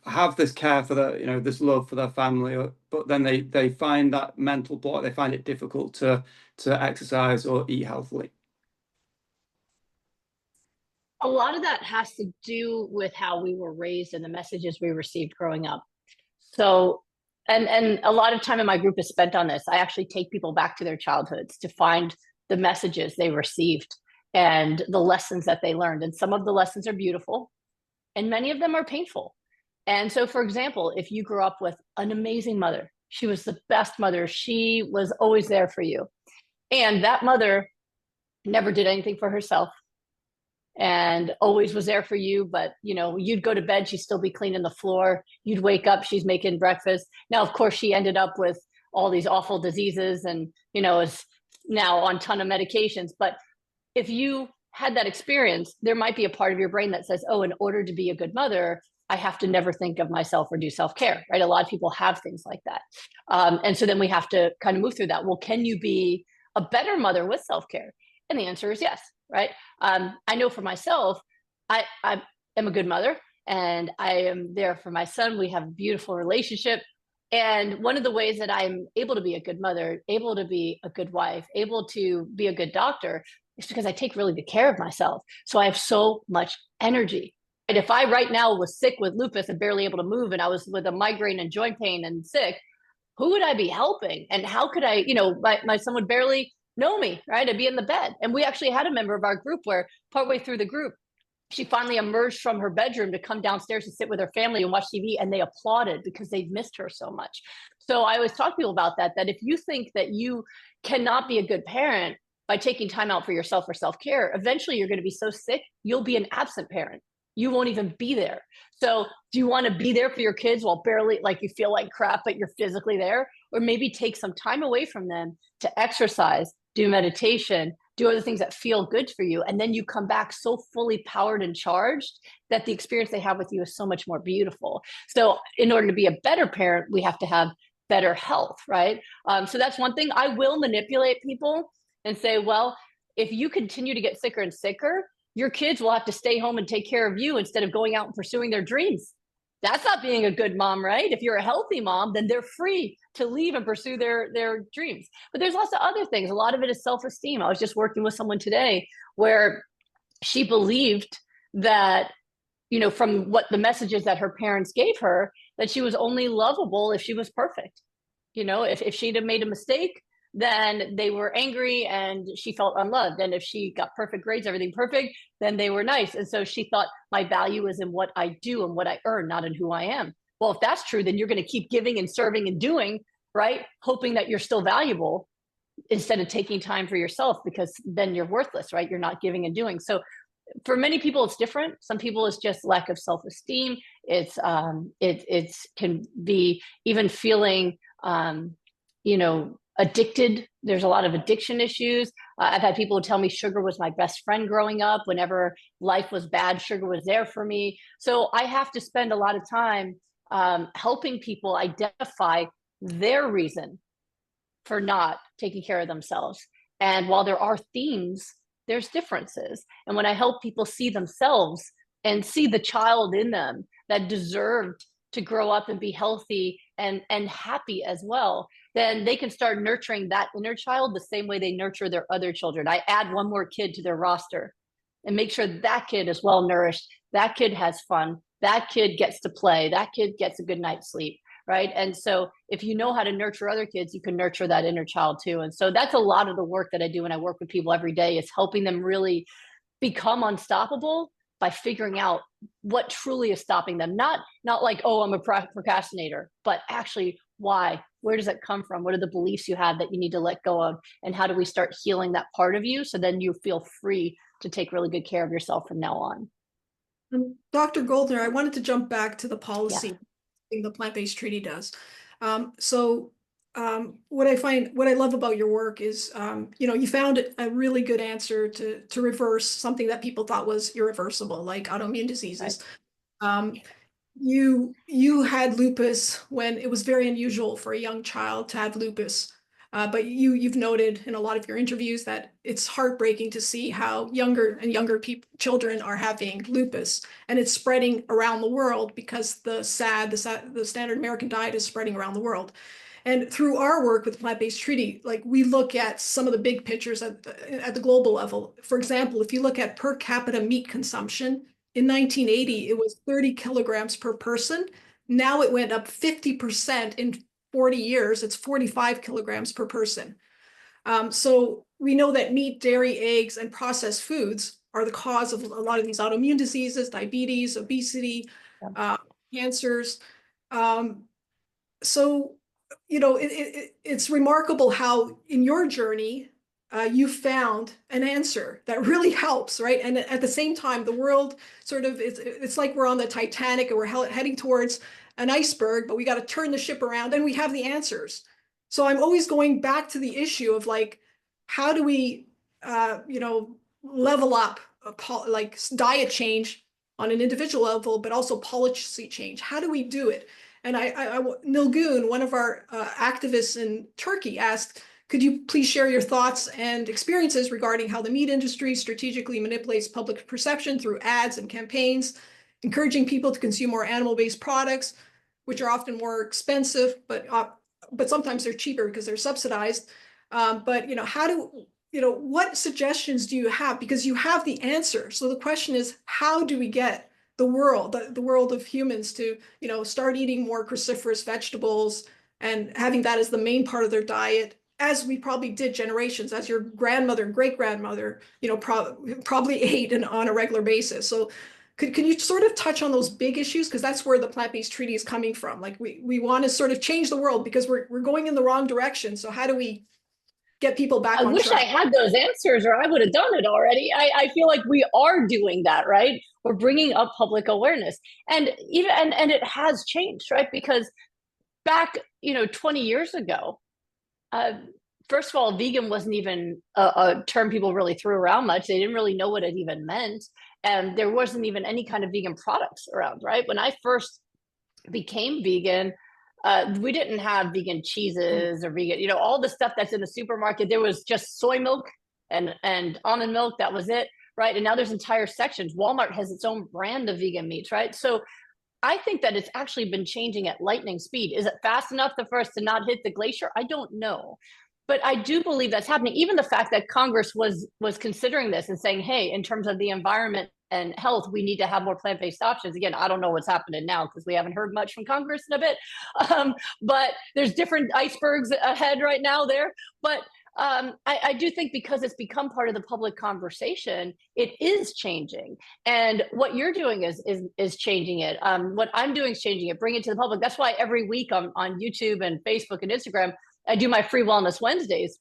have this care for this love for their family, but then they find that mental block, they find it difficult to exercise or eat healthily? A lot of that has to do with how we were raised and the messages we received growing up. So, and a lot of time in my group is spent on this. I actually take people back to their childhoods to find the messages they received and the lessons that they learned. And some of the lessons are beautiful, and many of them are painful. And so, for example, if you grew up with an amazing mother, she was the best mother, she was always there for you, and that mother never did anything for herself, and always was there for you. But, you know, you'd go to bed, she'd still be cleaning the floor. You'd wake up, she's making breakfast. Now, of course, she ended up with all these awful diseases and, you know, is now on a ton of medications. But if you had that experience, there might be a part of your brain that says, oh, in order to be a good mother, I have to never think of myself or do self-care, right? A lot of people have things like that. And so then we have to kind of move through that. Well, can you be a better mother with self-care? And the answer is yes, right? I know for myself, I am a good mother and I am there for my son. We have a beautiful relationship. And one of the ways that I'm able to be a good mother, able to be a good wife, able to be a good doctor is because I take really good care of myself. So I have so much energy. And if I right now was sick with lupus and barely able to move, and I was with a migraine and joint pain and sick, who would I be helping? And how could I, you know, my son would barely know me, right? I'd be in the bed. And we actually had a member of our group where partway through the group, she finally emerged from her bedroom to come downstairs to sit with her family and watch TV, and they applauded because they've missed her so much. So I always talk to people about that, that if you think that you cannot be a good parent by taking time out for yourself or self-care, eventually you're going to be so sick, you'll be an absent parent. You won't even be there. So do you want to be there for your kids while barely, like, you feel like crap, but you're physically there? Or maybe take some time away from them to exercise, do meditation, do other things that feel good for you. And then you come back so fully powered and charged that the experience they have with you is so much more beautiful. So in order to be a better parent, we have to have better health, right? So that's one thing. I will manipulate people and say, well, if you continue to get sicker and sicker, your kids will have to stay home and take care of you instead of going out and pursuing their dreams. That's not being a good mom, right? If you're a healthy mom, then they're free to leave and pursue their dreams. But there's lots of other things. A lot of it is self-esteem. I was just working with someone today where she believed that, you know, from what the messages that her parents gave her, that she was only lovable if she was perfect. You know, if she'd have made a mistake, then they were angry and she felt unloved. And if she got perfect grades, everything perfect, then they were nice. And so she thought, my value is in what I do and what I earn, not in who I am. Well, if that's true, then you're going to keep giving and serving and doing, right? Hoping that you're still valuable instead of taking time for yourself, because then you're worthless, right? You're not giving and doing. So for many people, it's different. Some people, it's just lack of self-esteem. It can be even feeling, you know, addicted. There's a lot of addiction issues. I've had people tell me sugar was my best friend growing up. Whenever life was bad, sugar was there for me. So I have to spend a lot of time helping people identify their reason for not taking care of themselves. And while there are themes, there's differences. And when I help people see themselves and see the child in them that deserved to grow up and be healthy and happy as well, then they can start nurturing that inner child the same way they nurture their other children. I add one more kid to their roster and make sure that kid is well nourished, that kid has fun, that kid gets to play, that kid gets a good night's sleep, right? And so if you know how to nurture other kids, you can nurture that inner child too. And so that's a lot of the work that I do when I work with people every day, is helping them really become unstoppable by figuring out what truly is stopping them. Not like, oh, I'm a procrastinator, but actually why? Where does it come from? What are the beliefs you have that you need to let go of? And how do we start healing that part of you so then you feel free to take really good care of yourself from now on? Dr. Goldner, I wanted to jump back to the policy thing the plant-based treaty does. What I love about your work is, you know, you found a really good answer to reverse something that people thought was irreversible, like autoimmune diseases. Right. You had lupus when it was very unusual for a young child to have lupus. But you've noted in a lot of your interviews that it's heartbreaking to see how younger and younger children are having lupus, and it's spreading around the world because the standard American diet is spreading around the world. And through our work with plant-based treaty, like, we look at some of the big pictures at the global level. For example, if you look at per capita meat consumption, in 1980, it was 30 kilograms per person. Now it went up 50% in 40 years. It's 45 kilograms per person. So we know that meat, dairy, eggs, and processed foods are the cause of a lot of these autoimmune diseases, diabetes, obesity, cancers. So, you know, it's remarkable how in your journey, you found an answer that really helps, right? And at the same time, the world sort of, it's like we're on the Titanic and we're heading towards an iceberg, but we got to turn the ship around and we have the answers. So I'm always going back to the issue of like, how do we, level up, like diet change on an individual level, but also policy change? How do we do it? And Nilgun, one of our activists in Turkey, asked, could you please share your thoughts and experiences regarding how the meat industry strategically manipulates public perception through ads and campaigns, encouraging people to consume more animal-based products, which are often more expensive, but sometimes they're cheaper because they're subsidized. But what suggestions do you have? Because you have the answer. So the question is, how do we get the world of humans to, start eating more cruciferous vegetables and having that as the main part of their diet, as we probably did generations, as your grandmother and great-grandmother, probably ate on a regular basis. So could you sort of touch on those big issues? Because that's where the plant-based treaty is coming from. Like we want to sort of change the world because we're going in the wrong direction. So how do we get people back on track? I wish I had those answers, or I would have done it already. I feel like we are doing that, right? We're bringing up public awareness, and it has changed, right? Because back, 20 years ago, first of all, vegan wasn't even a term people really threw around much. They didn't really know what it even meant, and there wasn't even any kind of vegan products around, right? When I first became vegan, we didn't have vegan cheeses or vegan, all the stuff that's in the supermarket. There was just soy milk and almond milk. That was it, right? And now there's entire sections. Walmart has its own brand of vegan meats, right? So I think that it's actually been changing at lightning speed. Is it fast enough for us to not hit the glacier? I don't know. But I do believe that's happening. Even the fact that Congress was considering this and saying, hey, in terms of the environment and health, we need to have more plant-based options. Again, I don't know what's happening now because we haven't heard much from Congress in a bit. But there's different icebergs ahead right now there. But I do think because it's become part of the public conversation, it is changing. And what you're doing is changing it. What I'm doing is changing it, bring it to the public. That's why every week on YouTube and Facebook and Instagram, I do my free wellness Wednesdays,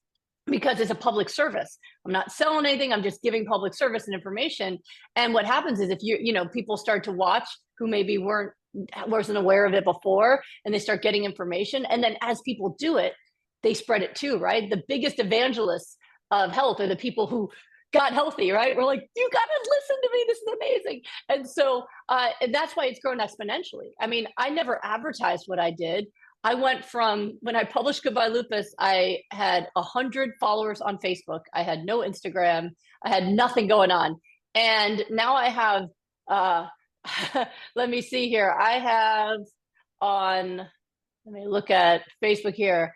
because it's a public service. I'm not selling anything. I'm just giving public service and information. And what happens is if people start to watch who maybe wasn't aware of it before, and they start getting information. And then as people do it, they spread it too, right? The biggest evangelists of health are the people who got healthy, right? We're like, you got to listen to me. This is amazing. And so and that's why it's grown exponentially. I mean, I never advertised what I did. I went from when I published Goodbye Lupus, I had 100 followers on Facebook. I had no Instagram. I had nothing going on. And now I have, let me see here. I have let me look at Facebook here.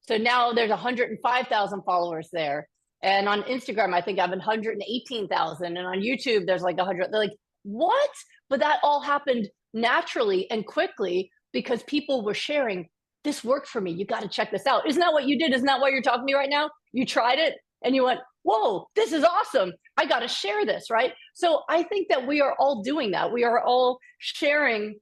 So now there's 105,000 followers there. And on Instagram, I think I have 118,000. And on YouTube, there's like 100. They're like, what? But that all happened naturally and quickly because people were sharing, this worked for me. You got to check this out. Isn't that what you did? Isn't that why you're talking to me right now? You tried it and you went, whoa, this is awesome. I got to share this, right? So I think that we are all doing that. We are all sharing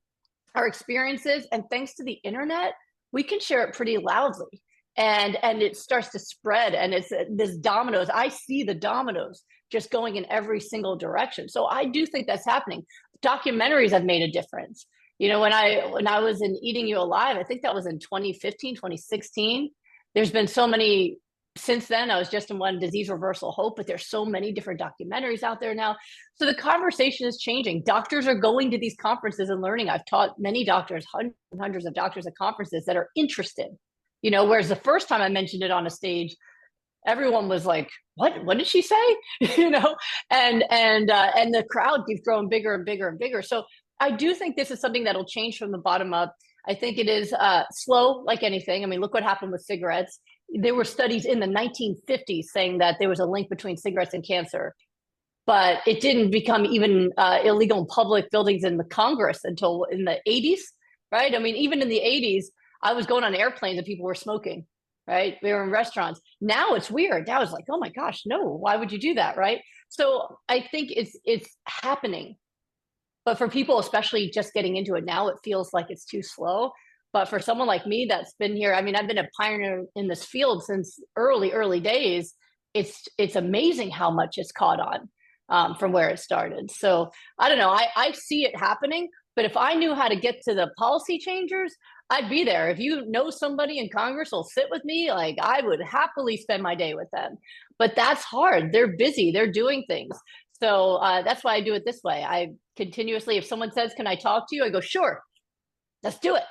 our experiences. And thanks to the internet, we can share it pretty loudly. And it starts to spread, and it's this dominoes. I see the dominoes just going in every single direction. So I do think that's happening. Documentaries have made a difference. When I was in Eating You Alive, I think that was in 2015, 2016. There's been so many since then. I was just in one, Disease Reversal Hope, but there's so many different documentaries out there now. So the conversation is changing. Doctors are going to these conferences and learning. I've taught many doctors, hundreds of doctors at conferences that are interested. Whereas the first time I mentioned it on a stage, everyone was like, what did she say? And the crowd keeps growing bigger and bigger and bigger. So I do think this is something that'll change from the bottom up. I think it is slow, like anything. I mean, look what happened with cigarettes. There were studies in the 1950s saying that there was a link between cigarettes and cancer, but it didn't become even illegal in public buildings in the Congress until in the 80s, right? I mean, even in the 80s, I was going on airplanes and people were smoking, right? We were in restaurants. Now it's weird. Now it's like, oh my gosh, no, why would you do that, right? So I think it's happening. But for people, especially just getting into it now, it feels like it's too slow. But for someone like me that's been here, I mean, I've been a pioneer in this field since early days. it's amazing how much it's caught on from where it started. So I don't know, I see it happening, but if I knew how to get to the policy changers, I'd be there. If you know somebody in Congress will sit with me, like I would happily spend my day with them. But that's hard. They're busy. They're doing things. So that's why I do it this way. I continuously, if someone says, "Can I talk to you?" I go, "Sure, let's do it."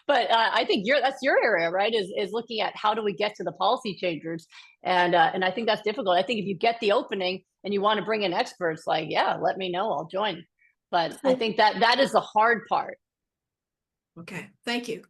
But I think that's your area, right? Is looking at how do we get to the policy changers, and I think that's difficult. I think if you get the opening and you want to bring in experts, like, yeah, let me know, I'll join. But I think that is the hard part. Okay, thank you.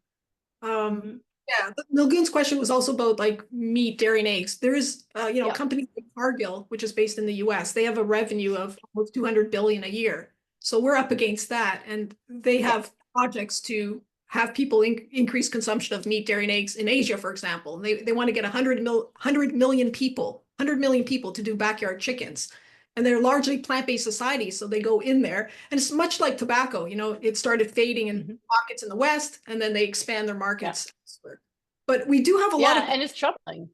Yeah, Nilgun's question was also about like meat, dairy, and eggs. There is, companies like Cargill, which is based in the US, they have a revenue of almost 200 billion a year. So we're up against that, and they have projects to have people increase consumption of meat, dairy, and eggs in Asia, for example. They want to get 100 million people to do backyard chickens. And they're largely plant-based societies, so they go in there. And it's much like tobacco, it started fading in pockets in the West, and then they expand their markets elsewhere. But we do have a lot of... and it's troubling.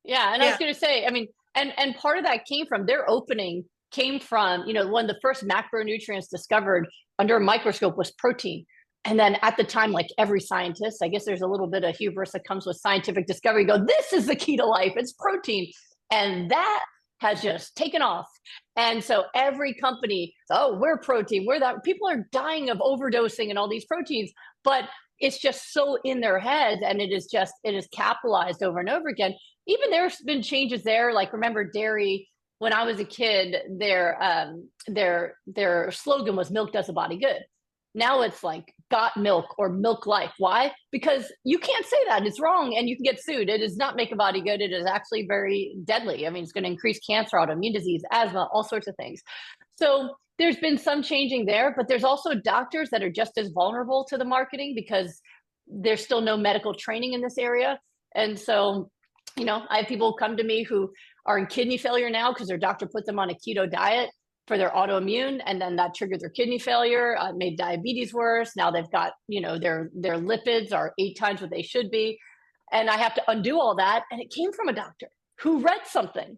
Yeah, and I was going to say, I mean, and part of that came from their opening, came from, one of the first macronutrients discovered under a microscope was protein. And then at the time, like every scientist, I guess there's a little bit of hubris that comes with scientific discovery, go, this is the key to life, it's protein. And that has just taken off. And so every company, oh, we're protein, we're that. People are dying of overdosing and all these proteins, but it's just so in their heads, and it is capitalized over and over again. Even there's been changes there. Like, remember dairy, when I was a kid, their slogan was milk does a body good. Now it's like got milk or milk life. Why? Because you can't say that. It's wrong and you can get sued. It does not make a body good. It is actually very deadly. I mean, it's going to increase cancer, autoimmune disease, asthma, all sorts of things. So there's been some changing there, but there's also doctors that are just as vulnerable to the marketing because there's still no medical training in this area. And so, I have people come to me who are in kidney failure now because their doctor put them on a keto diet for their autoimmune, and then that triggered their kidney failure, made diabetes worse. Now they've got, their lipids are 8 times what they should be. And I have to undo all that. And it came from a doctor who read something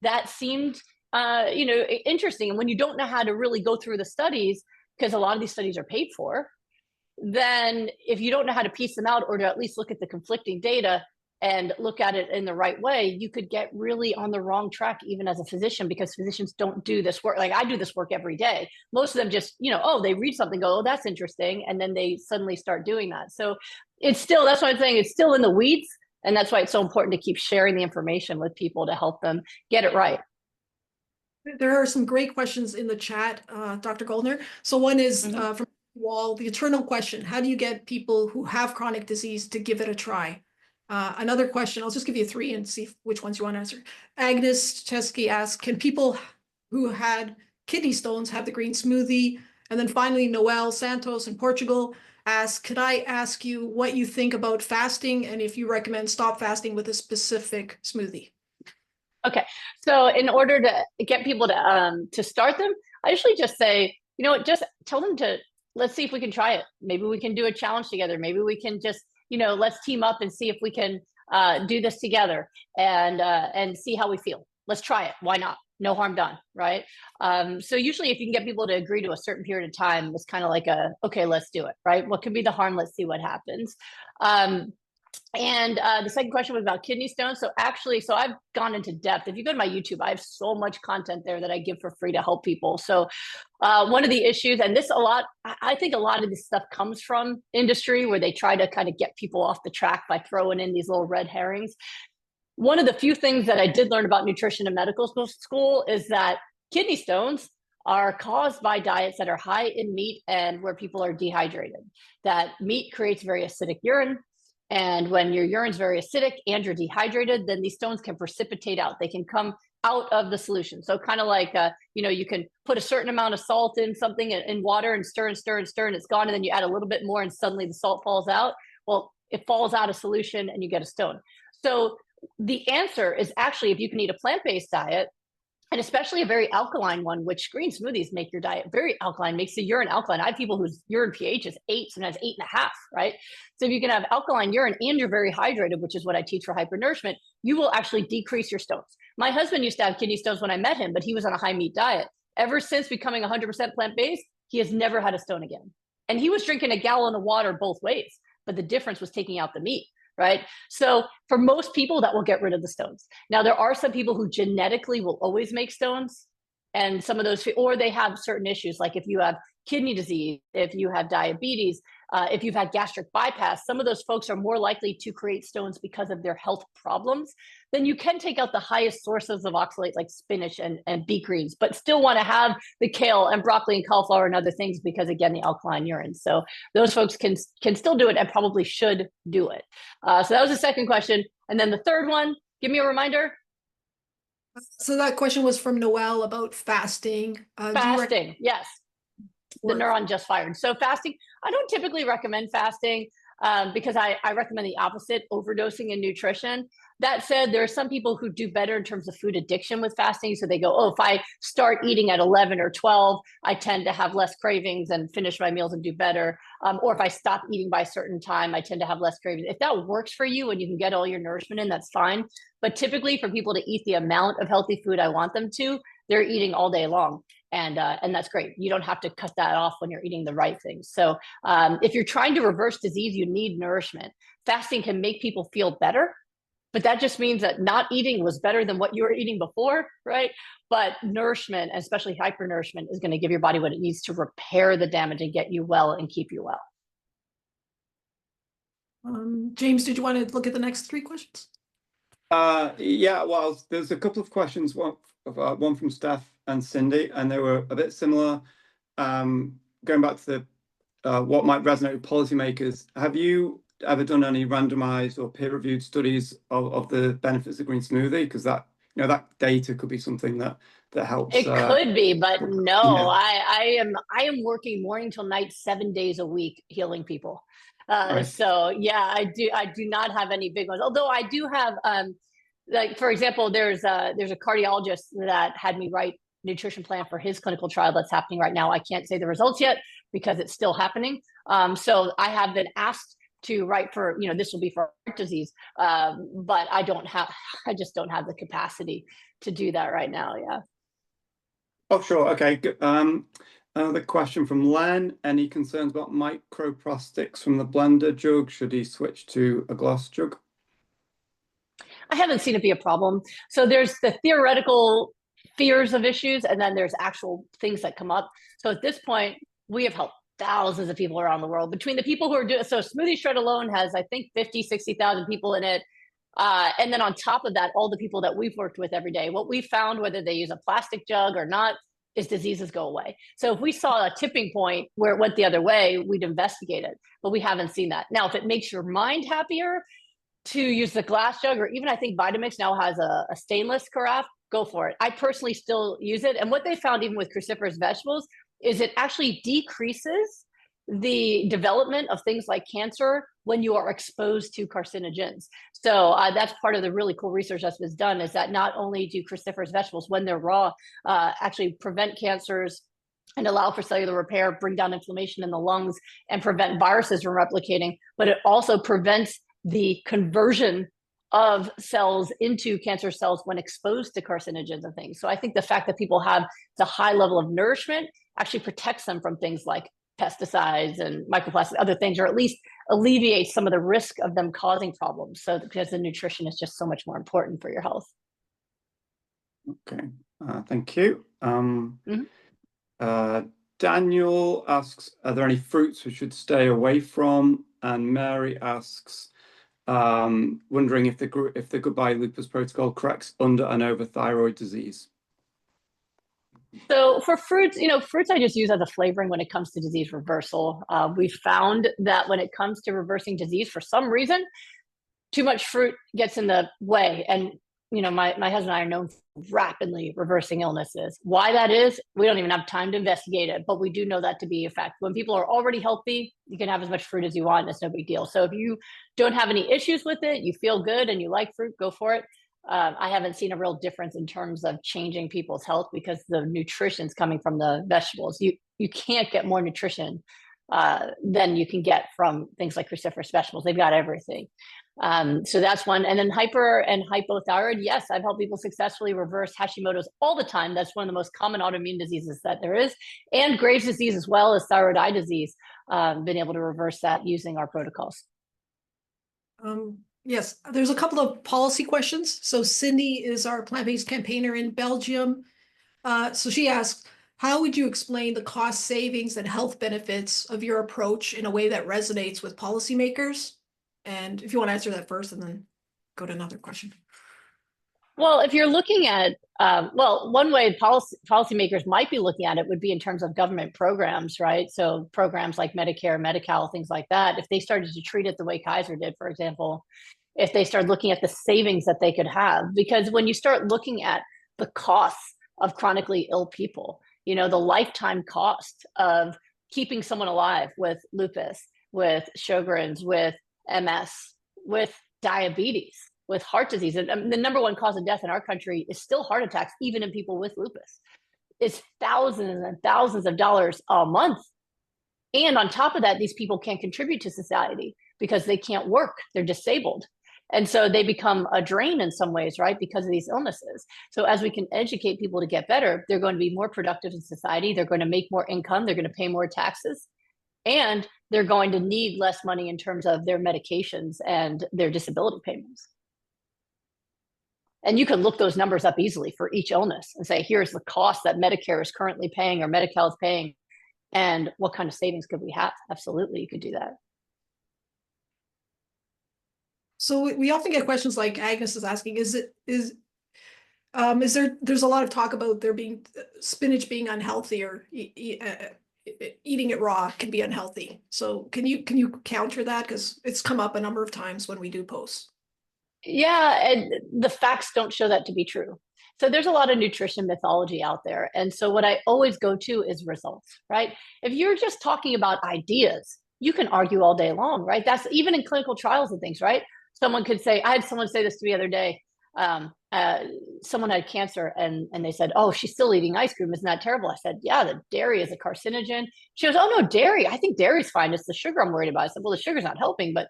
that seemed, interesting. And when you don't know how to really go through the studies, because a lot of these studies are paid for, then if you don't know how to piece them out or to at least look at the conflicting data and look at it in the right way, you could get really on the wrong track, even as a physician, because physicians don't do this work. Like I do this work every day. Most of them just, they read something, go, oh, that's interesting. And then they suddenly start doing that. So it's still, that's why I'm saying it's still in the weeds. And that's why it's so important to keep sharing the information with people to help them get it right. There are some great questions in the chat, Dr. Goldner. So one is from Wall, the eternal question: how do you get people who have chronic disease to give it a try? Another question, I'll just give you 3 and see which ones you want to answer. Agnes Chesky asks, can people who had kidney stones have the green smoothie? And then finally, Noel Santos in Portugal asks, could I ask you what you think about fasting and if you recommend stop fasting with a specific smoothie? Okay, so in order to get people to start them, I usually just say, just tell them let's see if we can try it. Maybe we can do a challenge together. Maybe we can just, let's team up and see if we can do this together and see how we feel. Let's try it. Why not? No harm done, right? So usually if you can get people to agree to a certain period of time, it's kind of like okay, let's do it, right? What could be the harm? Let's see what happens. And the second question was about kidney stones. So I've gone into depth. If you go to my YouTube, I have so much content there that I give for free to help people. So one of the issues, and I think a lot of this stuff comes from industry where they try to kind of get people off the track by throwing in these little red herrings. One of the few things that I did learn about nutrition in medical school is that kidney stones are caused by diets that are high in meat and where people are dehydrated. That meat creates very acidic urine. And when your urine's very acidic and you're dehydrated, then these stones can precipitate out. They can come out of the solution. So kind of like, you can put a certain amount of salt in something in water and stir and stir and stir, and it's gone. And then you add a little bit more and suddenly the salt falls out. Well, it falls out of solution and you get a stone. So the answer is actually, if you can eat a plant-based diet, and especially a very alkaline one, which green smoothies make your diet very alkaline, makes the urine alkaline. I have people whose urine pH is 8, sometimes 8.5, right? So if you can have alkaline urine and you're very hydrated, which is what I teach for hypernourishment, you will actually decrease your stones. My husband used to have kidney stones when I met him, but he was on a high meat diet. Ever since becoming 100% plant-based, he has never had a stone again. And he was drinking a gallon of water both ways, but the difference was taking out the meat. Right. So for most people, that will get rid of the stones. Now, there are some people who genetically will always make stones, and some of those, or they have certain issues, like if you have kidney disease, if you have diabetes, if you've had gastric bypass, some of those folks are more likely to create stones because of their health problems. Then you can take out the highest sources of oxalate like spinach and beet greens, but still want to have the kale and broccoli and cauliflower and other things because, again, the alkaline urine. So those folks can still do it and probably should do it. So that was the second question. And then the third one, give me a reminder. So that question was from Noelle about fasting. Fasting, yes. The neuron just fired. So fasting, I don't typically recommend fasting because I recommend the opposite, overdosing in nutrition. That said, there are some people who do better in terms of food addiction with fasting. So they go, oh, if I start eating at 11 or 12, I tend to have less cravings and finish my meals and do better. Or if I stop eating by a certain time, I tend to have less cravings. If that works for you and you can get all your nourishment in, that's fine. But typically for people to eat the amount of healthy food I want them to, they're eating all day long. And that's great. You don't have to cut that off when you're eating the right things. So if you're trying to reverse disease, you need nourishment. Fasting can make people feel better, but that just means that not eating was better than what you were eating before, right? But nourishment, especially hypernourishment, is going to give your body what it needs to repair the damage and get you well and keep you well. James, did you want to look at the next 3 questions? Yeah, well, there's a couple of questions, one from Steph and Cindy, and they were a bit similar. Going back to the what might resonate with policymakers, have you ever done any randomized or peer-reviewed studies of the benefits of green smoothie? Because that, you know, that data could be something that helps. It could be, but no, yeah. I am working morning till night, 7 days a week, healing people. Right. So yeah, I do not have any big ones. Although I do have, like for example, there's a cardiologist that had me write nutrition plan for his clinical trial that's happening right now. I can't say the results yet because it's still happening. So I have been asked to write for, you know, this will be for heart disease, but I just don't have the capacity to do that right now. Yeah. Oh, sure. Okay. Another question from Len. Any concerns about microplastics from the blender jug? Should he switch to a glass jug? I haven't seen it be a problem. So there's the theoretical fears of issues, and then there's actual things that come up. So at this point, we have helped thousands of people around the world. Between the people who are doing, so Smoothie Shred alone has, I think, 50, 60,000 people in it. And then on top of that, all the people that we've worked with every day, what we found, whether they use a plastic jug or not, is diseases go away. So if we saw a tipping point where it went the other way, we'd investigate it, but we haven't seen that. Now, if it makes your mind happier to use the glass jug, or even I think Vitamix now has a stainless carafe, go for it. I personally still use it. And what they found even with cruciferous vegetables is it actually decreases the development of things like cancer when you are exposed to carcinogens. So that's part of the really cool research that's been done, is that not only do cruciferous vegetables, when they're raw, actually prevent cancers and allow for cellular repair, bring down inflammation in the lungs, and prevent viruses from replicating, but it also prevents the conversion of cells into cancer cells when exposed to carcinogens and things. So I think the fact that people have the high level of nourishment actually protects them from things like pesticides and microplastics, other things, or at least alleviates some of the risk of them causing problems. So because the nutrition is just so much more important for your health. Okay, thank you. Daniel asks, are there any fruits we should stay away from? And Mary asks, wondering if the Goodbye Lupus protocol corrects under and over thyroid disease. So for fruits, fruits I just use as a flavoring when it comes to disease reversal. We found that when it comes to reversing disease, for some reason, too much fruit gets in the way. And, my husband and I are known for rapidly reversing illnesses. Why that is, we don't even have time to investigate it, but we do know that to be a fact. When people are already healthy, you can have as much fruit as you want, and it's no big deal. So if you don't have any issues with it, you feel good and you like fruit, go for it. I haven't seen a real difference in terms of changing people's health because the nutrition's coming from the vegetables. You can't get more nutrition than you can get from things like cruciferous vegetables. They've got everything. So that's one. And then hyper and hypothyroid. Yes, I've helped people successfully reverse Hashimoto's all the time. That's one of the most common autoimmune diseases that there is. And Graves' disease as well as thyroid eye disease. Been able to reverse that using our protocols. Yes, there's a couple of policy questions. So Cindy is our plant-based campaigner in Belgium. So she asks, how would you explain the cost savings and health benefits of your approach in a way that resonates with policymakers? And if you want to answer that first and then go to another question. Well, if you're looking at, one way policymakers might be looking at it would be in terms of government programs, right? So programs like Medicare, Medi-Cal, things like that. If they started to treat it the way Kaiser did, for example, if they started looking at the savings that they could have, because when you start looking at the costs of chronically ill people, the lifetime cost of keeping someone alive with lupus, with Sjogren's, with MS, with diabetes, with heart disease. And the number one cause of death in our country is still heart attacks, even in people with lupus. It's thousands and thousands of dollars a month. And on top of that, these people can't contribute to society because they can't work. They're disabled. And so they become a drain in some ways, right? Because of these illnesses. So as we can educate people to get better, they're going to be more productive in society. They're going to make more income. They're going to pay more taxes. And they're going to need less money in terms of their medications and their disability payments. And you can look those numbers up easily for each illness and say, here's the cost that Medicare is currently paying or Medi-Cal is paying. And what kind of savings could we have? Absolutely, you could do that. So we often get questions like Agnes is asking, there's a lot of talk about there being spinach being unhealthy or eating it raw can be unhealthy. So can you counter that? Because it's come up a number of times when we do posts. Yeah, and the facts don't show that to be true. So there's a lot of nutrition mythology out there. And so what I always go to is results, right? If you're just talking about ideas, you can argue all day long, right? That's even in clinical trials and things, right? Someone could say, I had someone say this to me the other day. Someone had cancer and they said, oh, she's still eating ice cream. Isn't that terrible? I said, yeah, the dairy is a carcinogen. She goes, oh no, dairy. I think dairy's fine. It's the sugar I'm worried about. I said, well, the sugar's not helping, but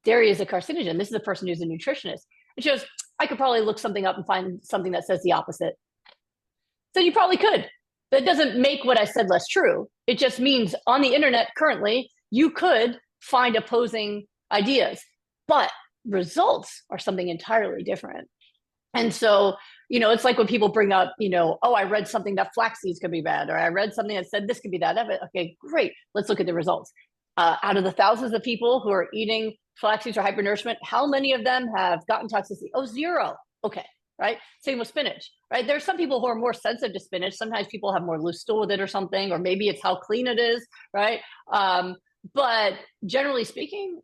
dairy is a carcinogen. This is a person who's a nutritionist. And she goes, I could probably look something up and find something that says the opposite. So you probably could. That doesn't make what I said less true. It just means on the internet currently, you could find opposing ideas, but results are something entirely different. And so, it's like when people bring up, oh, I read something that flaxseeds could be bad, or I read something that said this could be that. Okay, great. Let's look at the results. Out of the thousands of people who are eating flaxseeds or hypernourishment, how many of them have gotten toxicity? Oh, 0. Okay, right? Same with spinach, right? There's some people who are more sensitive to spinach. Sometimes people have more loose stool with it or something, or maybe it's how clean it is, right? But generally speaking,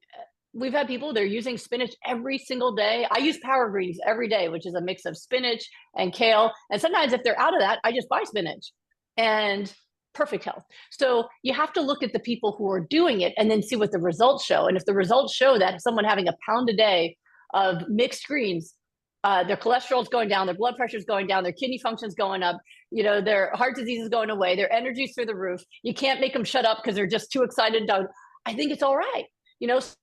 we've had people, they're using spinach every single day. I use Power Greens every day, which is a mix of spinach and kale. And sometimes if they're out of that, I just buy spinach and perfect health. So you have to look at the people who are doing it and then see what the results show. And if the results show that someone having a pound a day of mixed greens, their cholesterol is going down, their blood pressure is going down, their kidney function is going up, their heart disease is going away, their energy's through the roof. You can't make them shut up because they're just too excited. I think it's all right.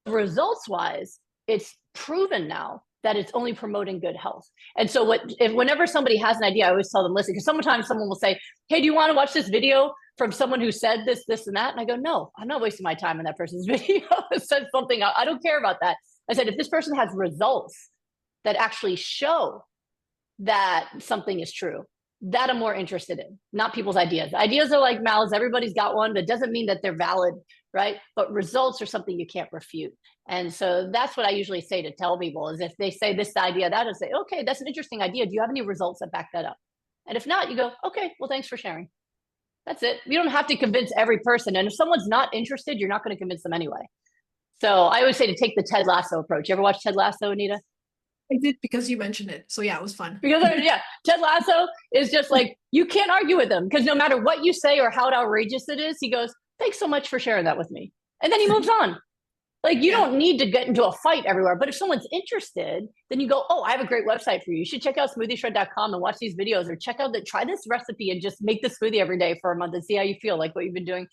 Results wise, it's proven now that it's only promoting good health. And so whenever somebody has an idea, I always tell them, listen, because sometimes someone will say, hey, do you want to watch this video from someone who said this, this, and that? And I go, no, I'm not wasting my time on that person's video. It said something, I don't care about that. I said, if this person has results that actually show that something is true, that I'm more interested in, not people's ideas. Ideas are like mouths. Everybody's got one. That doesn't mean that they're valid, right? But results are something you can't refute. And so that's what I usually say to tell people is if they say this idea, that, I say, okay, that's an interesting idea. Do you have any results that back that up? And if not, you go, okay, well, thanks for sharing. That's it. You don't have to convince every person. And if someone's not interested, you're not going to convince them anyway. So I always say to take the Ted Lasso approach. You ever watch Ted Lasso, Anita? I did because you mentioned it. So yeah, it was fun. Because Ted Lasso is just like, you can't argue with him because no matter what you say or how outrageous it is, he goes, thanks so much for sharing that with me. And then he moves on. Like, you Yeah. don't need to get into a fight everywhere. But if someone's interested, then you go, oh, I have a great website for you. You should check out smoothieshred.com and watch these videos, or try this recipe and just make this smoothie every day for a month and see how you feel, like what you've been doing.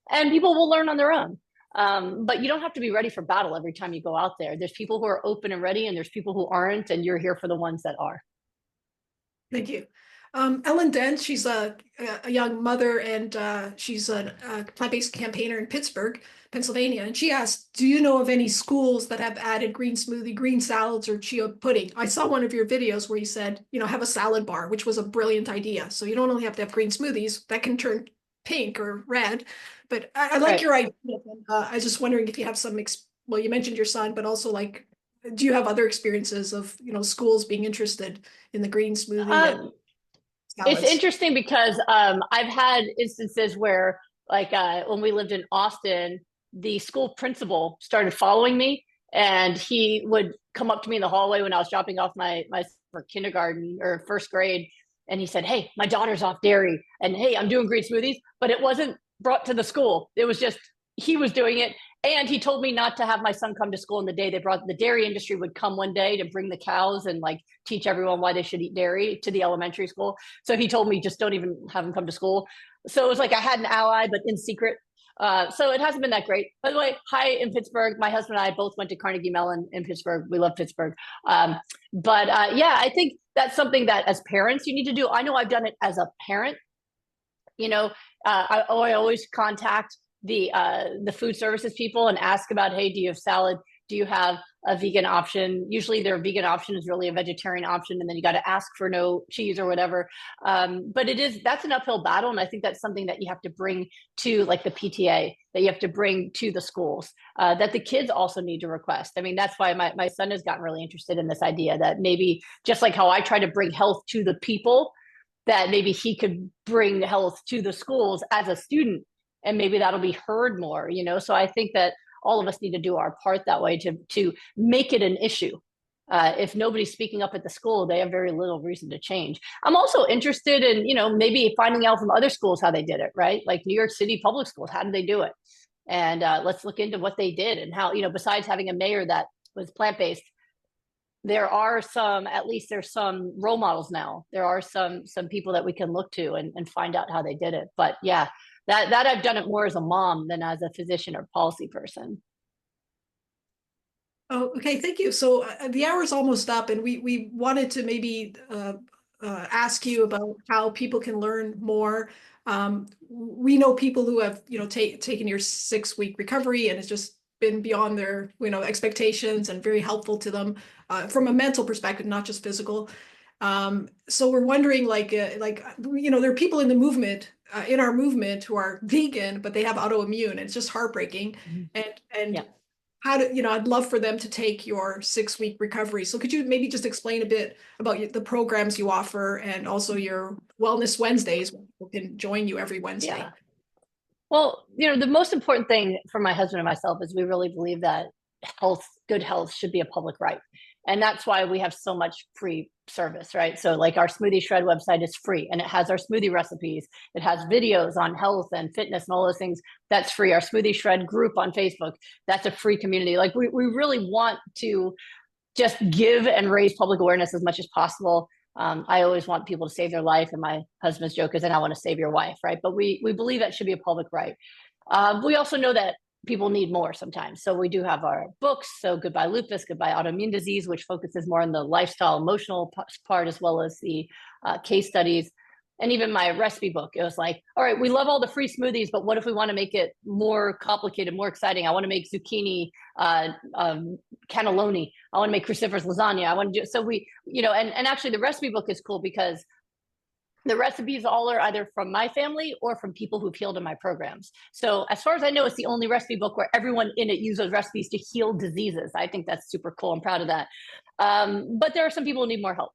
And people will learn on their own. But you don't have to be ready for battle every time you go out there. There's people who are open and ready, and there's people who aren't, and you're here for the ones that are. Thank you. Ellen Dent, she's a young mother, and she's a plant-based campaigner in Pittsburgh, Pennsylvania. And she asked, do you know of any schools that have added green smoothie, green salads, or chia pudding? I saw one of your videos where you said, have a salad bar, which was a brilliant idea. So you don't only have to have green smoothies, that can turn pink or red. But I like your idea. I was just wondering if you have some, well, you mentioned your son, but also like, do you have other experiences of, schools being interested in the green smoothie? It's interesting because I've had instances where, like, when we lived in Austin, the school principal started following me, and he would come up to me in the hallway when I was dropping off my for kindergarten or first grade, and he said, "Hey, my daughter's off dairy, and hey, I'm doing green smoothies," but it wasn't brought to the school. It was just he was doing it. And he told me not to have my son come to school on the day they brought the dairy industry would come one day to bring the cows and like teach everyone why they should eat dairy to the elementary school. So he told me just don't even have him come to school. So it was like I had an ally, but in secret. So it hasn't been that great. By the way, hi in Pittsburgh. My husband and I both went to Carnegie Mellon in Pittsburgh. We love Pittsburgh. But yeah, I think that's something that as parents you need to do. I know I've done it as a parent. I always contact the food services people and ask about, hey, do you have salad? Do you have a vegan option? Usually their vegan option is really a vegetarian option, and then you got to ask for no cheese or whatever. But that's an uphill battle, and I think that's something that you have to bring to like the PTA, that you have to bring to the schools, that the kids also need to request. I mean, that's why my son has gotten really interested in this idea that maybe just like how I try to bring health to the people, that maybe he could bring health to the schools as a student, and maybe that'll be heard more, So I think that all of us need to do our part that way to make it an issue. If nobody's speaking up at the school, they have very little reason to change. I'm also interested in, maybe finding out from other schools how they did it, right? Like New York City public schools, how did they do it? And let's look into what they did and how, besides having a mayor that was plant-based, there's some role models now. There are some people that we can look to and find out how they did it. But yeah, that I've done it more as a mom than as a physician or policy person. Oh, okay, thank you. So the hour is almost up, and we wanted to maybe ask you about how people can learn more. We know people who have taken your 6-week recovery, and it's just been beyond their expectations and very helpful to them from a mental perspective, not just physical. So we're wondering, there are people in the movement, in our movement, who are vegan, but they have autoimmune, and it's just heartbreaking. And how do I'd love for them to take your 6-week recovery. So could you maybe just explain a bit about the programs you offer, and also your Wellness Wednesdays, where people can join you every Wednesday? Yeah. Well, the most important thing for my husband and myself is we really believe that good health should be a public right. And that's why we have so much free service, right? So like our Smoothie Shred website is free, and it has our smoothie recipes. It has videos on health and fitness and all those things. That's free. Our Smoothie Shred group on Facebook, that's a free community. Like we really want to just give and raise public awareness as much as possible. I always want people to save their life. And my husband's joke is, and I want to save your wife, right? But we believe that should be a public right. We also know that people need more sometimes. So we do have our books. So Goodbye Lupus, Goodbye Autoimmune Disease, which focuses more on the lifestyle, emotional part, as well as the case studies. And even my recipe book, it was like, all right, we love all the free smoothies, but what if we want to make it more complicated, more exciting? I want to make zucchini cannelloni. I want to make cruciferous lasagna. I want to do, so we, and actually the recipe book is cool because the recipes all are either from my family or from people who've healed in my programs. So as far as I know, it's the only recipe book where everyone in it uses recipes to heal diseases. I think that's super cool. I'm proud of that. But there are some people who need more help.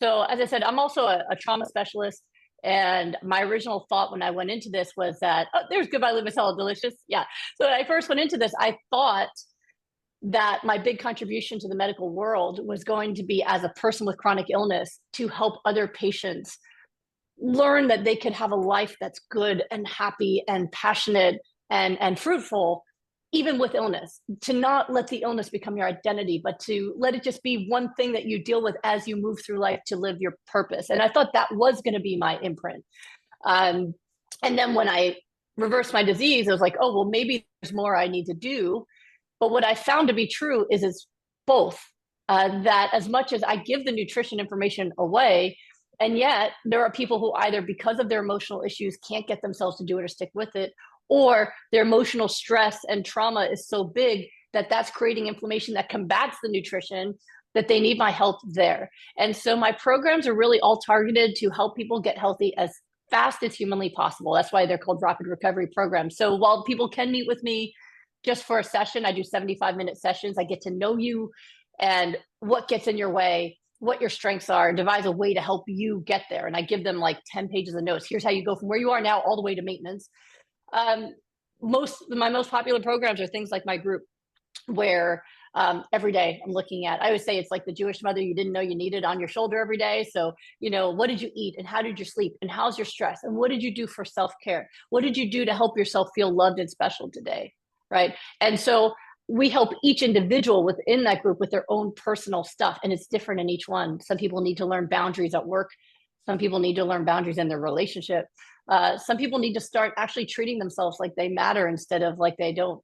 So as I said, I'm also a trauma specialist. And my original thought when I went into this was that, there's Goodbye Lupus, Hello Delicious. Yeah. So when I first went into this, I thought that my big contribution to the medical world was going to be, as a person with chronic illness, to help other patients learn that they could have a life that's good and happy and passionate and fruitful, even with illness, to not let the illness become your identity, but to let it just be one thing that you deal with as you move through life to live your purpose. And I thought that was going to be my imprint. And then when I reversed my disease, I was like, oh, well, maybe there's more I need to do. But what I found to be true is both. That as much as I give the nutrition information away, and yet there are people who either because of their emotional issues can't get themselves to do it or stick with it, or their emotional stress and trauma is so big that that's creating inflammation that combats the nutrition, that they need my help there. And so my programs are really all targeted to help people get healthy as fast as humanly possible. That's why they're called rapid recovery programs. So while people can meet with me just for a session, I do 75-minute sessions. I get to know you and what gets in your way, what your strengths are, and devise a way to help you get there. And I give them like 10 pages of notes. Here's how you go from where you are now all the way to maintenance. My most popular programs are things like my group, where every day I'm looking at, I always say it's like the Jewish mother you didn't know you needed on your shoulder every day. So, what did you eat and how did you sleep and how's your stress and what did you do for self-care? What did you do to help yourself feel loved and special today? Right. And so we help each individual within that group with their own personal stuff. And it's different in each one. Some people need to learn boundaries at work. Some people need to learn boundaries in their relationship. Some people need to start actually treating themselves like they matter instead of like they don't.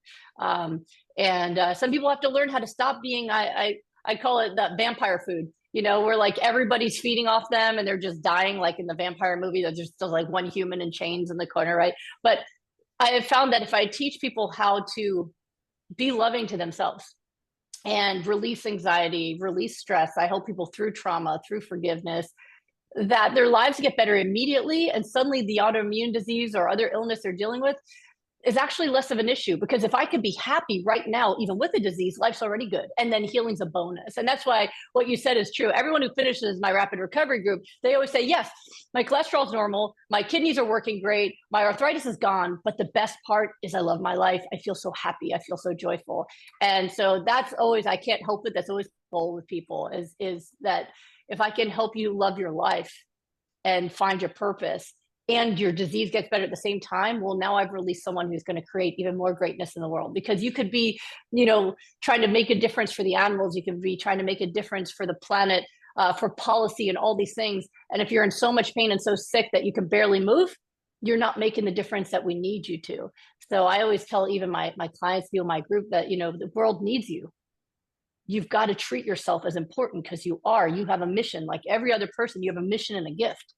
And some people have to learn how to stop being, I call it that vampire food, where like everybody's feeding off them and they're just dying, like in the vampire movie, there's just like one human in chains in the corner, right? But I have found that if I teach people how to be loving to themselves and release anxiety, release stress, I help people through trauma, through forgiveness, that their lives get better immediately. And suddenly the autoimmune disease or other illness they're dealing with is actually less of an issue, because if I could be happy right now, even with a disease, life's already good. And then healing's a bonus. And that's why what you said is true. Everyone who finishes my rapid recovery group, they always say, yes, my cholesterol's normal. My kidneys are working great. My arthritis is gone. But the best part is I love my life. I feel so happy. I feel so joyful. And so that's always, I can't help it. That's always the goal with people is that if I can help you love your life and find your purpose, and your disease gets better at the same time, well, now I've released someone who's going to create even more greatness in the world. Because you could be, trying to make a difference for the animals. You could be trying to make a difference for the planet, for policy and all these things. And if you're in so much pain and so sick that you can barely move, you're not making the difference that we need you to. So I always tell even my clients, my group, that, the world needs you. You've got to treat yourself as important, because you have a mission. Like every other person, you have a mission and a gift.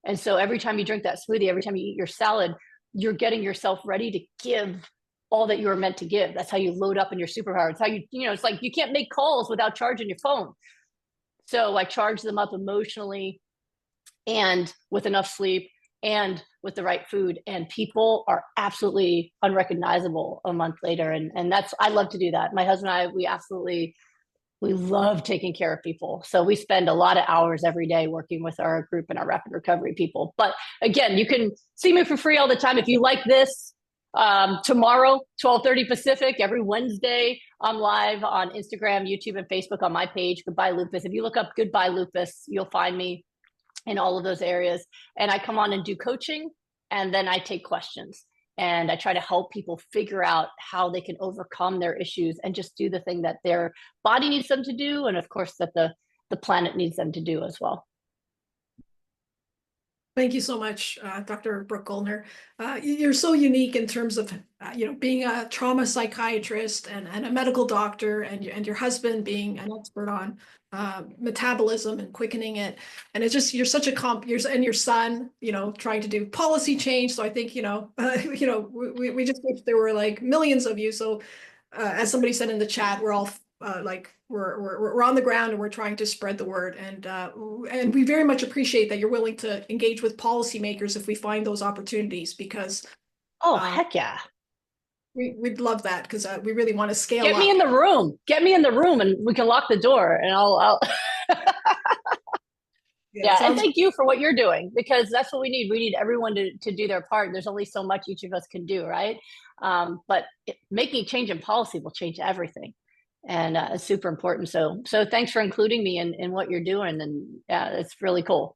And so every time you drink that smoothie, every time you eat your salad, you're getting yourself ready to give all that you were meant to give. That's how you load up in your superpower. It's how it's like you can't make calls without charging your phone. So I charge them up emotionally and with enough sleep and with the right food. And people are absolutely unrecognizable a month later. And I love to do that. My husband and I, we love taking care of people. So we spend a lot of hours every day working with our group and our rapid recovery people. But again, you can see me for free all the time. If you like this, tomorrow, 12:30 Pacific, every Wednesday, I'm live on Instagram, YouTube, and Facebook on my page, Goodbye Lupus. If you look up Goodbye Lupus, you'll find me in all of those areas. And I come on and do coaching, and then I take questions. And I try to help people figure out how they can overcome their issues and just do the thing that their body needs them to do. And of course, that the planet needs them to do as well. Thank you so much, Dr. Brooke Goldner. You're so unique in terms of, being a trauma psychiatrist and a medical doctor, and your husband being an expert on metabolism and quickening it. And it's just, you're such a and your son, trying to do policy change. So I think, we just wish there were like millions of you. So as somebody said in the chat, we're all we're on the ground and we're trying to spread the word, and we very much appreciate that you're willing to engage with policymakers if we find those opportunities, because heck yeah, we'd love that, because we really want to scale up. Get me in the room and we can lock the door, and I'll yeah, and thank you for what you're doing, because that's what we need everyone to do their part. There's only so much each of us can do, right? But making change in policy will change everything. And it's super important. So thanks for including me in what you're doing. And it's really cool.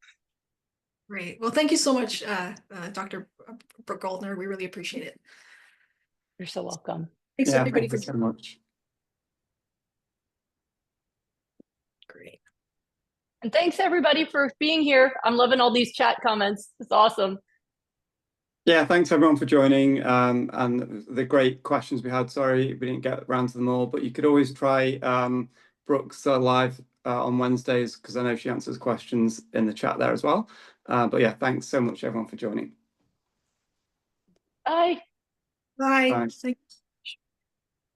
Great. Well, thank you so much, Dr. Brooke Goldner. We really appreciate it. You're so welcome. Thanks Yeah, everybody thank for you so joining. much. Great. And thanks everybody for being here. I'm loving all these chat comments. It's awesome. Yeah, thanks everyone for joining and the great questions we had. Sorry we didn't get around to them all, but you could always try Brooke's live on Wednesdays, because I know she answers questions in the chat there as well. But yeah, thanks so much everyone for joining. Bye. Bye. Bye. Thanks.